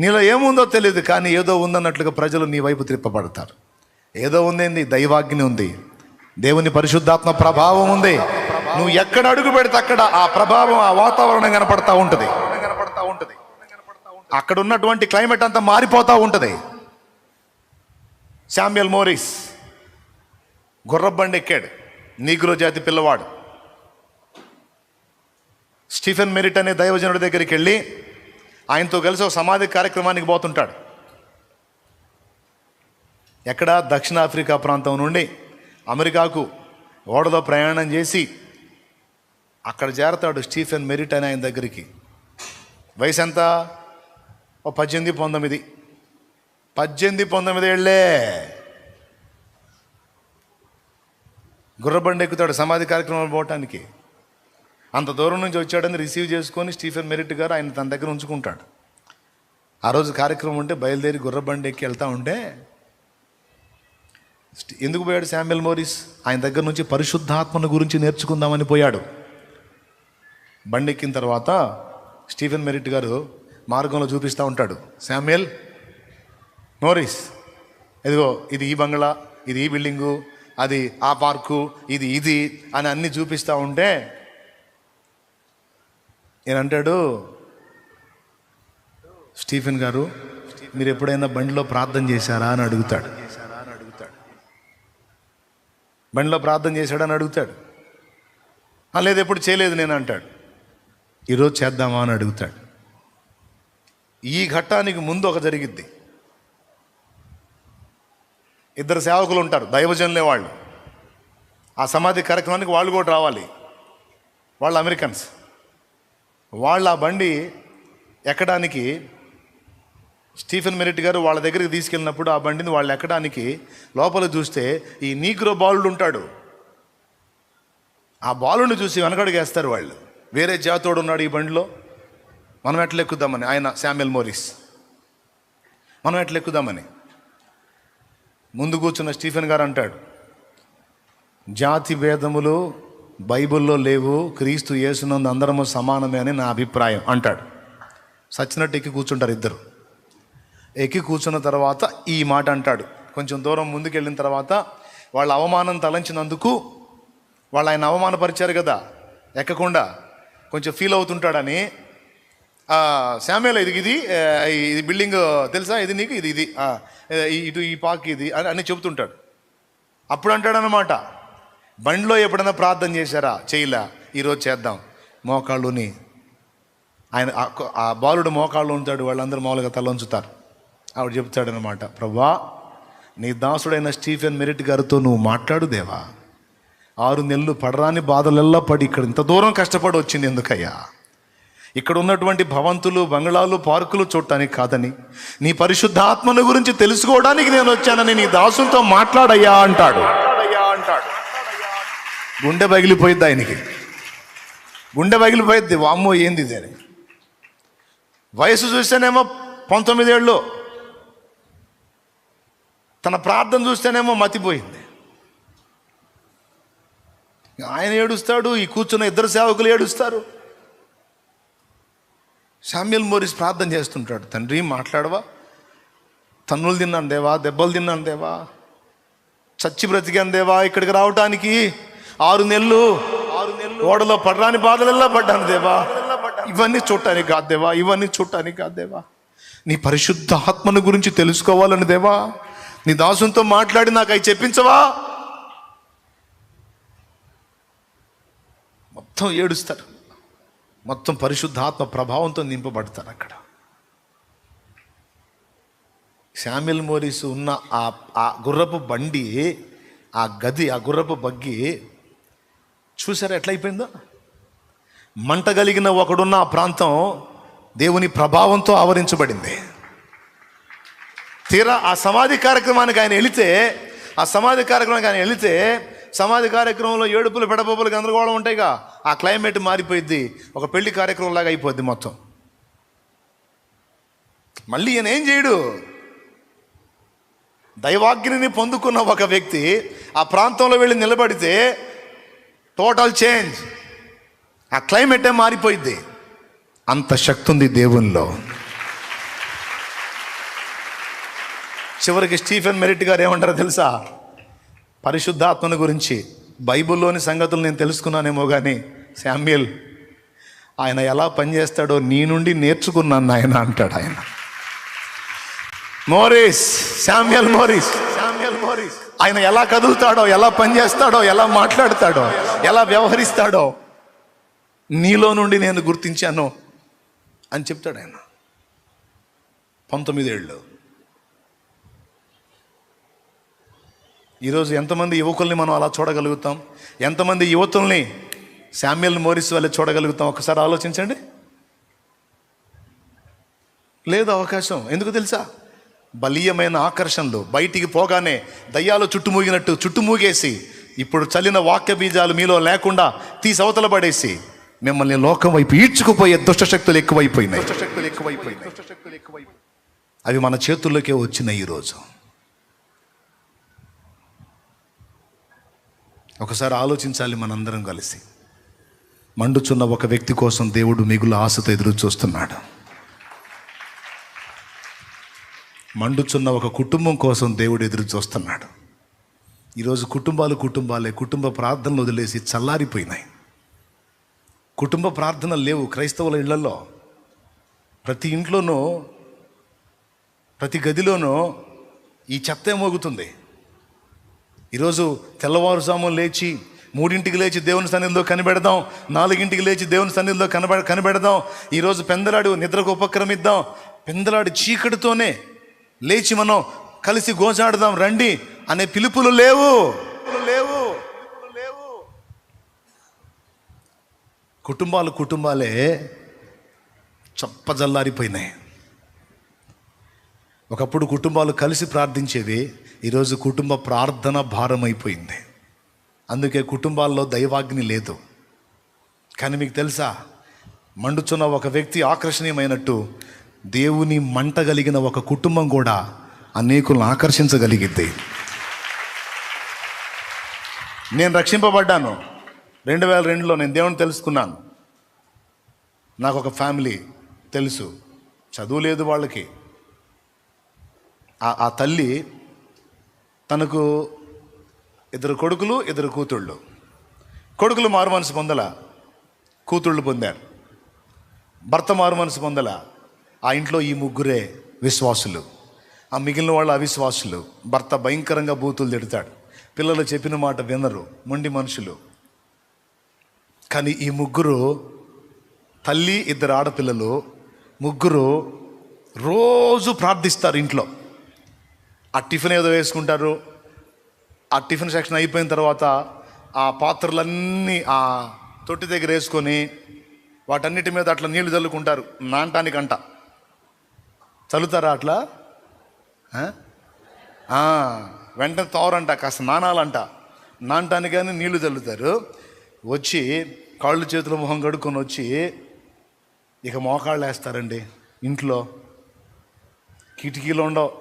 నీలో ఏముందో తెలియదు, కానీ ఏదో ఉందన్నట్లుగా ప్రజలు నీ వైపు త్రిప్పబడతారు. ఏదో ఉందేంది, దైవాగ్ని ఉంది, దేవుని పరిశుద్ధాత్మ ప్రభావం ఉంది. నువ్వు ఎక్కడ అడుగు పెడితే అక్కడ ఆ ప్రభావం, ఆ వాతావరణం కనపడతా ఉంటుంది. అక్కడ ఉన్నటువంటి క్లైమేట్ అంతా మారిపోతూ ఉంటుంది. శామ్యుయల్ మోరిస్ గుర్రబండి ఎక్కాడు, నీగ్రో జాతి పిల్లవాడు. స్టీఫెన్ మెరిట్ అనే దైవజనుడి దగ్గరికి వెళ్ళి ఆయనతో కలిసి ఒక సమాధి కార్యక్రమానికి పోతుంటాడు. ఎక్కడ? దక్షిణాఫ్రికా ప్రాంతం నుండి అమెరికాకు ఓడలో ప్రయాణం చేసి అక్కడ చేరతాడు స్టీఫెన్ మెరిట్ అనే ఆయన దగ్గరికి. వయసు ఎంత? 18-19 ఏళ్ళే. గుర్రబండి ఎక్కుతాడు సమాధి కార్యక్రమాలు పోవటానికి. అంత దూరం నుంచి వచ్చాడని రిసీవ్ చేసుకొని స్టీఫెన్ మెరిట్ గారు ఆయన తన దగ్గర ఉంచుకుంటాడు. ఆ రోజు కార్యక్రమం ఉంటే బయలుదేరి గుర్రబండి ఎక్కి వెళ్తూ ఉంటే, ఎందుకు పోయాడు శామ్యుయల్ మోరిస్? ఆయన దగ్గర నుంచి పరిశుద్ధాత్మను గురించి నేర్చుకుందామని పోయాడు. బండి ఎక్కిన తర్వాత స్టీఫెన్ మెరిట్ గారు మార్గంలో చూపిస్తూ ఉంటాడు, శామ్యుయల్ మోరిస్, ఇదిగో ఇది ఈ బంగ్లా, ఇది ఈ బిల్డింగు, అది ఆ పార్కు, ఇది అని అన్నీ చూపిస్తూ ఉంటే నేనంటాడు, స్టీఫెన్ గారు మీరు ఎప్పుడైనా బండిలో ప్రార్థన చేశారా అని అడుగుతాడు. బండిలో ప్రార్థన చేశాడని అడుగుతాడు. లేదు ఎప్పుడు చేయలేదు నేను అంటాడు. ఈరోజు చేద్దామా అని అడుగుతాడు. ఈ ఘట్టానికి ముందు ఒక జరిగిద్ది. ఇద్దరు సేవకులు ఉంటారు, దైవజనులే వాళ్ళు. ఆ సమాధి కార్యక్రమానికి వాళ్ళు కూడా రావాలి. వాళ్ళు అమెరికన్స్. వాళ్ళు ఆ బండి ఎక్కడానికి స్టీఫెన్ మెరిట్ గారు వాళ్ళ దగ్గరికి తీసుకెళ్ళినప్పుడు ఆ బండిని వాళ్ళు ఎక్కడానికి లోపల చూస్తే ఈ నీగ్రో బాలుడు ఉంటాడు. ఆ బాలుని చూసి వెనకడుగేస్తారు వాళ్ళు. వేరే జాతోడు ఉన్నాడు ఈ బండిలో, మనం ఎట్లా ఎక్కుదామని. ఆయన శామ్యుయల్ మోరిస్, మనం ఎట్లా ఎక్కుదామని. ముందు కూర్చున్న స్టీఫెన్ గారు అంటాడు, జాతి భేదములు బైబిల్లో లేవు, క్రీస్తు యేసునందు అందరము సమానమే అని నా అభిప్రాయం అంటాడు. సచ్చినట్టు ఎక్కి కూర్చుంటారు ఇద్దరు. ఎక్కి కూర్చున్న తర్వాత ఈ మాట అంటాడు. కొంచెం దూరం ముందుకు వెళ్ళిన తర్వాత వాళ్ళ అవమానం తలంచినందుకు, వాళ్ళు ఆయన అవమానపరిచారు కదా ఎక్కకుండా, కొంచెం ఫీల్ అవుతుంటాడని, శామ్యుయల్ ఇది బిల్డింగ్ తెలుసా, ఇది నీకు ఇది ఇటు ఈ పార్క్ ఇది అని చెబుతుంటాడు. అప్పుడు అంటాడనమాట, బండిలో ఎప్పుడైనా ప్రార్థన చేశారా? చేయలే, ఈరోజు చేద్దాం. మోకాళ్ళుని ఆయన ఆ బాలుడు మోకాళ్ళు ఉంటాడు, వాళ్ళందరూ మామూలుగా తలంచుతారు. ఆవిడ చెప్తాడనమాట, ప్రభువా నీ దాసుడైన స్టీఫెన్ మెరిట్ గారితో నువ్వు మాట్లాడు దేవా. 6 నెలలు పడరాని బాధలెల్లా పడి ఇక్కడ ఇంత దూరం కష్టపడి వచ్చింది ఎందుకయ్యా? ఇక్కడ ఉన్నటువంటి భవంతులు, బంగ్లాలు, పార్కులు చూడటానికి కాదని, నీ పరిశుద్ధాత్మను గురించి తెలుసుకోవడానికి నేను వచ్చానని నీ దాసులతో మాట్లాడయ్యా అంటాడు. గుండె పగిలిపోయిద్ది ఆయనకి, గుండె పగిలిపోయిద్ది. వామ్మో ఏంది ఇది అని. వయసు చూస్తేనేమో 19 ఏళ్ళు, తన ప్రార్థన చూస్తేనేమో మతిపోయింది. ఆయన ఏడుస్తాడు, ఈ కూర్చున్న ఇద్దరు సేవకులు ఏడుస్తారు. శామ్యుయల్ మోరిస్ ప్రార్థన చేస్తుంటాడు, తండ్రి మాట్లాడవా, తన్నులు తిన్నాను దేవా, దెబ్బలు తిన్నాను దేవా, చచ్చి బ్రతికాను దేవా, ఇక్కడికి రావటానికి 6 నెలలు ఓడలో పడరాని బాధలెల్లా పడ్డాను దేవా, ఇవన్నీ చూడటానికి కాదు దేవా, ఇవన్నీ చూడటానికి కాదు దేవా, నీ పరిశుద్ధ ఆత్మను గురించి తెలుసుకోవాలని దేవా, నీ దాసునితో మాట్లాడి నాకు అవి చెప్పించవా. మొత్తం ఏడుస్తారు, మొత్తం పరిశుద్ధాత్మ ప్రభావంతో నింపబడతారు అక్కడ. శామ్యుయల్ మోరిస్ ఉన్న ఆ గుర్రపు బండి, ఆ గది, ఆ గుర్రపు బగ్గి చూసారా ఎట్లయిపోయిందో? మంట కలిగిన ఒకడున్న ఆ ప్రాంతం దేవుని ప్రభావంతో ఆవరించబడింది. తీరా ఆ సమాధి కార్యక్రమానికి ఆయన వెళితే సమాధి కార్యక్రమంలో ఏడుపులు, పెడబొబ్బలు, గందరగోళం ఉంటాయిగా. ఆ క్లైమేట్ మారిపోయిద్ది, ఒక పెళ్లి కార్యక్రమం లాగా అయిపోద్ది మొత్తం. మళ్ళీ ఈయన ఏం చేయడు? దైవాగ్నిని పొందుకున్న ఒక వ్యక్తి ఆ ప్రాంతంలో వెళ్ళి నిలబడితే టోటల్ చేంజ్, ఆ క్లైమేటే మారిపోయిద్ది. అంత శక్తి ఉంది దేవునిలో. చివరికి స్టీఫెన్ మెరిట్ గారు ఏమంటారో తెలుసా? పరిశుద్ధాత్మను గురించి బైబిల్లోని సంగతులు నేను తెలుసుకున్నానేమో కానీ శామ్యుయల్ ఆయన ఎలా పనిచేస్తాడో నీ నుండి నేర్చుకున్నాను ఆయన అంటాడు. ఆయన శామ్యుయల్ మోరిస్ ఆయన ఎలా కదులుతాడో, ఎలా పనిచేస్తాడో, ఎలా మాట్లాడతాడో, ఎలా వ్యవహరిస్తాడో నీలో నుండి నేను గుర్తించాను అని చెప్తాడు ఆయన. 19 ఏళ్ళు. ఈరోజు ఎంతమంది యువకుల్ని మనం అలా చూడగలుగుతాం? ఎంతమంది యువతుల్ని శామ్యూయల్ మోరిస్ వల్ల చూడగలుగుతాం? ఒకసారి ఆలోచించండి. లేదు అవకాశం. ఎందుకు తెలుసా? బలీయమైన ఆకర్షణలు. బయటికి పోగానే దయ్యాలు చుట్టుమూగినట్టు చుట్టుమూగేసి, ఇప్పుడు చల్లిన వాక్య బీజాలు మీలో లేకుండా తీసి అవతల పడేసి మిమ్మల్ని లోకం వైపు ఈడ్చుకుపోయే దుష్టశక్తులు ఎక్కువైపోయినాయి. అవి మన చేతుల్లోకే వచ్చినాయి ఈరోజు. ఒకసారి ఆలోచించాలి మనందరం కలిసి. మండుచున్న ఒక వ్యక్తి కోసం దేవుడు మిగులు ఆశతో ఎదురు చూస్తున్నాడు. మండుచున్న ఒక కుటుంబం కోసం దేవుడు ఎదురు చూస్తున్నాడు. ఈరోజు కుటుంబాలే కుటుంబ ప్రార్థనలు వదిలేసి చల్లారిపోయినాయి. కుటుంబ ప్రార్థనలు లేవు క్రైస్తవుల ఇళ్లలో. ప్రతి ఇంట్లోనూ, ప్రతి గదిలోనూ ఈ చెత్తే మోగుతుంది. ఈరోజు తెల్లవారుజాము లేచి 3ంటికి లేచి దేవుని సన్నిధిలో కనిపెడదాం, 4ంటికి లేచి దేవుని సన్నిధిలో కనిపెడదాం. ఈరోజు పెందలాడు నిద్రకు ఉపక్రమిద్దాం, పెందలాడు చీకటితోనే లేచి మనం కలిసి గోజాడుదాం రండి అనే పిలుపులు లేవు. కుటుంబాలే చప్పజల్లారిపోయినాయి. ఒకప్పుడు కుటుంబాలు కలిసి ప్రార్థించేవి, ఈరోజు కుటుంబ ప్రార్థన భారమైపోయింది. అందుకే కుటుంబాల్లో దైవాగ్ని లేదు. కానీ మీకు తెలుసా, మండుచున్న ఒక వ్యక్తి ఆకర్షణీయమైనట్టు దేవుని మంట కలిగిన ఒక కుటుంబం కూడా అనేకులను ఆకర్షించగలిగిద్ది. నేను రక్షింపబడ్డాను 2002లో. నేను దేవుని తెలుసుకున్నాను. నాకు ఒక ఫ్యామిలీ తెలుసు, చదువు లేదు వాళ్ళకి. ఆ తల్లి తనకు 2 కొడుకులు 2 కూతుళ్ళు. కొడుకులు మారు మనసు పొందల, కూతుళ్ళు పొందారు. భర్త మారు మనసు పొందల. ఆ ఇంట్లో ఈ 3 విశ్వాసులు, ఆ మిగిలిన వాళ్ళు అవిశ్వాసులు. భర్త భయంకరంగా బూతులు తిడతాడు, పిల్లలు చెప్పిన మాట వినరు, మొండి మనుషులు. కానీ ఈ 3 తల్లి, 2 ఆడపిల్లలు, 3 రోజు ప్రార్థిస్తారు ఇంట్లో. ఆ టిఫిన్ ఏదో వేసుకుంటారు. ఆ టిఫిన్ సెక్షన్ అయిపోయిన తర్వాత ఆ పాత్రలన్నీ ఆ తొట్టి దగ్గర వేసుకొని వాటన్నిటి మీద అట్లా నీళ్లు చల్లుకుంటారు. నానటానికంట చల్లుతారా అట్లా? వెంటనే తోరంట, కాస్త నానాలంట. నానటానికి కానీ నీళ్లు చల్లుతారు. వచ్చి కాళ్ళు చేతుల మొహం కడుక్కొని వచ్చి ఇక మోకాళ్ళు వేస్తారండి. ఇంట్లో కిటికీలు ఉండవు,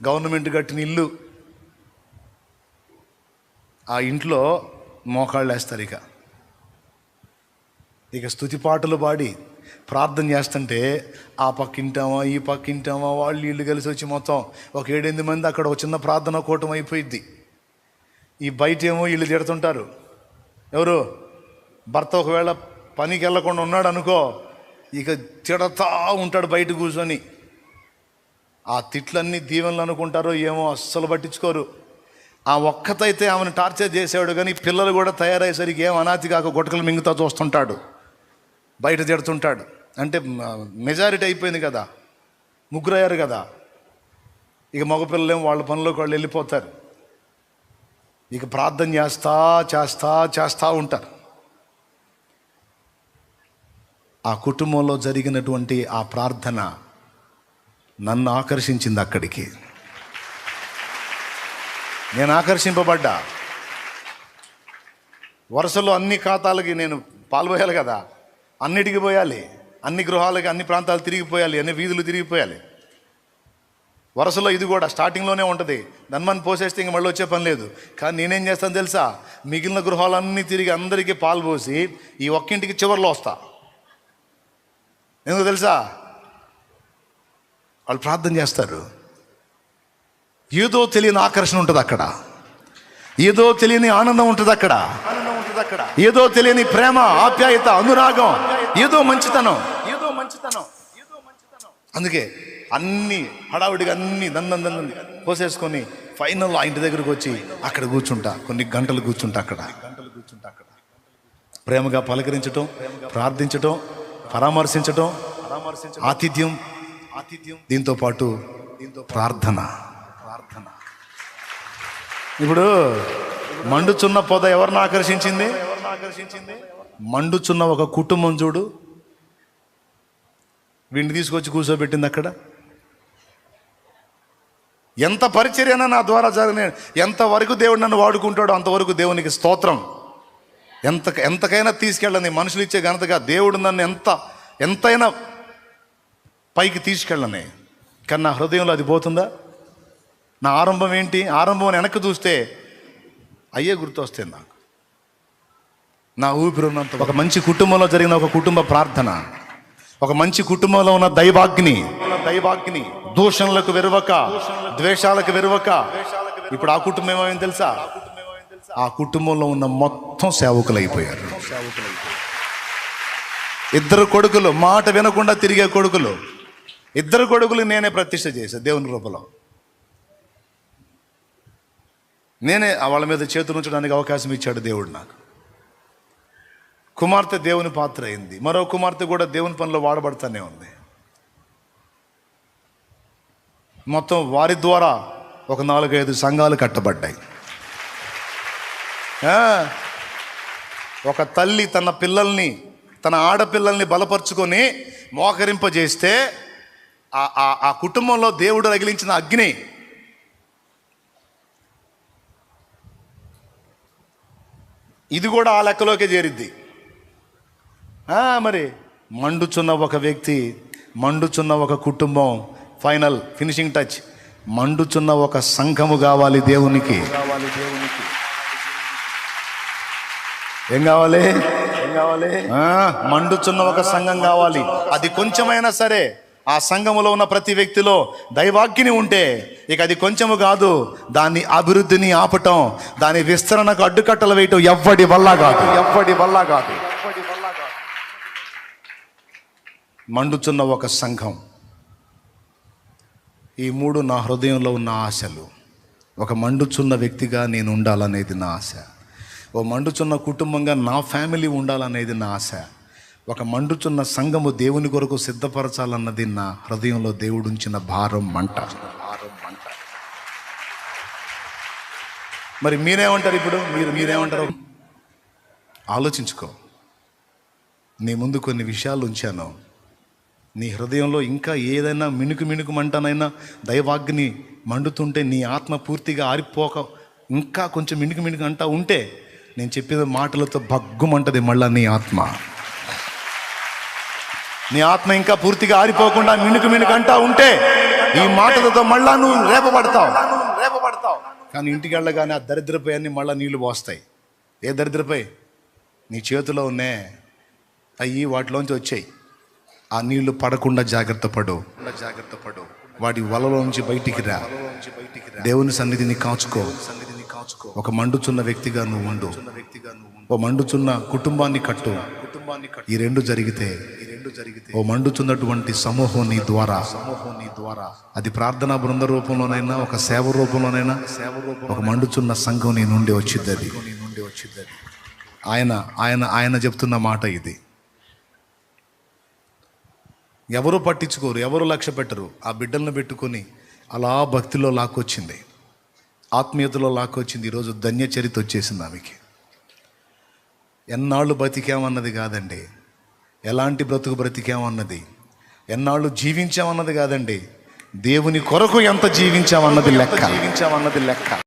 గవర్నమెంట్ కట్టిన ఇల్లు. ఆ ఇంట్లో మోకాళ్ళు వేస్తారు. ఇక స్తుతి పాటలు పాడి ప్రార్థన చేస్తుంటే ఆ పక్కింటామా ఈ పక్కింటామా వాళ్ళు వీళ్ళు కలిసి వచ్చి మొత్తం ఒక 7-8 మంది అక్కడ ఒక చిన్న ప్రార్థన కూటం అయిపోయిద్ది. ఈ బయట ఏమో వీళ్ళు తిడుతుంటారు. ఎవరు? భర్త ఒకవేళ పనికి వెళ్ళకుండా ఉన్నాడు అనుకో, ఇక తిడతా ఉంటాడు బయట కూర్చొని. ఆ తిట్లన్నీ దీవెనలు అనుకుంటారో ఏమో, అస్సలు పట్టించుకోరు. ఆ ఒక్కతైతే ఆమెను టార్చర్ చేసేవాడు, కానీ పిల్లలు కూడా తయారయ్యేసరికి ఏం అనాథి కాక గుటకలు మింగుతా చూస్తుంటాడు, బయట తిడుతుంటాడు. అంటే మెజారిటీ అయిపోయింది కదా, 3 అయ్యారు కదా. ఇక మగపిల్లలేమో వాళ్ళ పనుల్లోకి వాళ్ళు వెళ్ళిపోతారు. ఇక ప్రార్థన చేస్తా ఉంటారు. ఆ కుటుంబంలో జరిగినటువంటి ఆ ప్రార్థన నన్ను ఆకర్షించింది. అక్కడికి నేను ఆకర్షింపబడ్డా. వరుసలో అన్ని ఖాతాలకి నేను పాల్పోయాలి కదా, అన్నిటికీ పోయాలి, అన్ని గృహాలకి, అన్ని ప్రాంతాలు తిరిగిపోయాలి, అన్ని వీధులు తిరిగిపోయాలి. వరుసలో ఇది కూడా స్టార్టింగ్లోనే ఉంటుంది. ధన్మని పోసేస్తే ఇంక మళ్ళీ వచ్చే పని లేదు. కానీ నేనేం చేస్తాను తెలుసా? మిగిలిన గృహాలన్నీ తిరిగి అందరికీ పాలు పోసి ఈ ఒక్కింటికి చివరిలో వస్తా. ఎందుకు తెలుసా? వాళ్ళు ప్రార్థన చేస్తారు. ఏదో తెలియని ఆకర్షణ ఉంటుంది అక్కడ, ఏదో తెలియని ఆనందం ఉంటుంది అక్కడ, ఏదో తెలియని ప్రేమ, ఆప్యాయత, అనురాగం, ఏదో మంచితనం. అందుకే అన్ని హడావుడిగా అన్ని దందని పోసేసుకొని ఫైనల్ ఆ ఇంటి దగ్గరకు వచ్చి అక్కడ కూర్చుంటా, కొన్ని గంటలు కూర్చుంటా. అక్కడ ప్రేమగా పలకరించటం, ప్రార్థించటం, పరామర్శించటం, ఆతిథ్యం, దీంతో పాటు ప్రార్థన. ఇప్పుడు మండుచున్న పొద ఎవరిని ఆకర్షించింది? మండుచున్న ఒక కుటుంబం చూడు, వీడిని తీసుకొచ్చి కూర్చోబెట్టింది అక్కడ. ఎంత పరిచర్యనా నా ద్వారా జరిగిన, ఎంతవరకు దేవుడు నన్ను వాడుకుంటాడో అంతవరకు దేవునికి స్తోత్రం. ఎంతకైనా తీసుకెళ్ళని మనుషులు ఇచ్చే ఘనతగా దేవుడు నన్ను ఎంతైనా పైకి తీసుకెళ్ళని. కానీ నా హృదయంలో అది పోతుందా? నా ఆరంభం ఏంటి? ఆరంభం వెనక్కి చూస్తే అయ్యే గుర్తొస్తాయి నాకు. నా ఊపిరి ఉన్నంత ఒక మంచి కుటుంబంలో జరిగిన ఒక కుటుంబ ప్రార్థన, ఒక మంచి కుటుంబంలో ఉన్న దైవాగ్ని, దూషణలకు వెరువక, ద్వేషాలకు వెరువక. ఇప్పుడు ఆ కుటుంబం ఏమైంది తెలుసా? ఆ కుటుంబంలో ఉన్న మొత్తం సేవకులు అయిపోయారు. ఇద్దరు కొడుకులు, మాట వినకుండా తిరిగే కొడుకులు, ఇద్దరు కొడుకులు నేనే ప్రతిష్ఠ చేశా దేవుని రూపంలో. నేనే వాళ్ళ మీద చేతులు ఉంచడానికి అవకాశం ఇచ్చాడు దేవుడు నాకు. కుమార్తె దేవుని పాత్ర అయింది, మరో కుమార్తె కూడా దేవుని పనిలో వాడబడతానే ఉంది. మొత్తం వారి ద్వారా ఒక 4-5 సంఘాలు కట్టబడ్డాయి. ఒక తల్లి తన పిల్లల్ని, తన ఆడపిల్లల్ని బలపరుచుకొని మోకరింపజేస్తే ఆ కుటుంబంలో దేవుడు రగిలించిన అగ్ని ఇది కూడా ఆ లెక్కలోకే చేరిద్ది. మరి మండుచున్న ఒక వ్యక్తి, మండుచున్న ఒక కుటుంబం, ఫైనల్ ఫినిషింగ్ టచ్, మండుచున్న ఒక సంఘము కావాలి దేవునికి. ఏం కావాలి? మండుచున్న ఒక సంఘం కావాలి. అది కొంచెమైనా సరే ఆ సంఘములో ఉన్న ప్రతి వ్యక్తిలో దైవాగ్ని ఉంటే ఇక అది కొంచెము కాదు, దాన్ని అభివృద్ధిని ఆపటం, దాని విస్తరణకు అడ్డుకట్టలు వేయటం ఎవ్వడి వల్ల కాదు. మండుచున్న ఒక సంఘం. ఈ 3 నా హృదయంలో ఉన్న ఆశలు. ఒక మండుచున్న వ్యక్తిగా నేను ఉండాలనేది నా ఆశ. ఓ మండుచున్న కుటుంబంగా నా ఫ్యామిలీ ఉండాలనేది నా ఆశ. ఒక మండుచున్న సంఘము దేవుని కొరకు సిద్ధపరచాలన్నది నా హృదయంలో దేవుడు ఉంచిన భారం, మంట. మరి మీరేమంటారు? ఇప్పుడు మీరేమంటారు? ఆలోచించుకో. నీ ముందు కొన్ని విషయాలు ఉంచాను. నీ హృదయంలో ఇంకా ఏదైనా మిణుకు మంటనైనా దైవాగ్ని మండుతుంటే, నీ ఆత్మ పూర్తిగా ఆరిపోక ఇంకా కొంచెం మిణుకు అంటా ఉంటే, నేను చెప్పిన మాటలతో భగ్గుమంటది మళ్ళా నీ ఆత్మ. నీ ఆత్మ ఇంకా పూర్తిగా ఆరిపోకుండా మిణుకు అంటా ఉంటే ఈ మాటలతో మళ్ళా నువ్వు రేపబడతావు. కానీ ఇంటికి వెళ్ళగానే ఆ దరిద్రపై అన్ని మళ్ళా నీళ్లు పోస్తాయి. ఏ దరిద్రపై? నీ చేతిలో ఉన్నే అయ్యి వాటిలోంచి వచ్చాయి. ఆ నీళ్లు పడకుండా జాగ్రత్త పడు. వాటి వలలో నుంచి బయటికి రా. దేవుని సన్నిధిని కాచుకో. ఒక మండుచున్న వ్యక్తిగా నువ్వు ఉండు. ఓ మండుచున్న కుటుంబాన్ని కట్టు. ఈ రెండు జరిగితే ఓ మండుచున్నటువంటి సమూహం నీ ద్వారా, అది ప్రార్థనా బృంద రూపంలోనైనా, ఒక సేవ రూపంలోనైనా, ఒక మండుచున్న సంఘం నీ నుండి వచ్చింది. అది ఆయన చెప్తున్న మాట ఇది. ఎవరు పట్టించుకోరు, ఎవరు లక్ష్య పెట్టరు. ఆ బిడ్డలను పెట్టుకొని అలా భక్తిలో లాక్కొచ్చింది, ఆత్మీయతలో లాక్కొచ్చింది. ఈరోజు ధన్య చరిత్ర వచ్చేసింది ఆమెకి. ఎన్నాళ్ళు బ్రతికామన్నది కాదండి, ఎలాంటి బ్రతుకు బ్రతికామన్నది, ఎన్నాళ్ళు జీవించామన్నది కాదండి, దేవుని కొరకు ఎంత జీవించామన్నది లెక్క.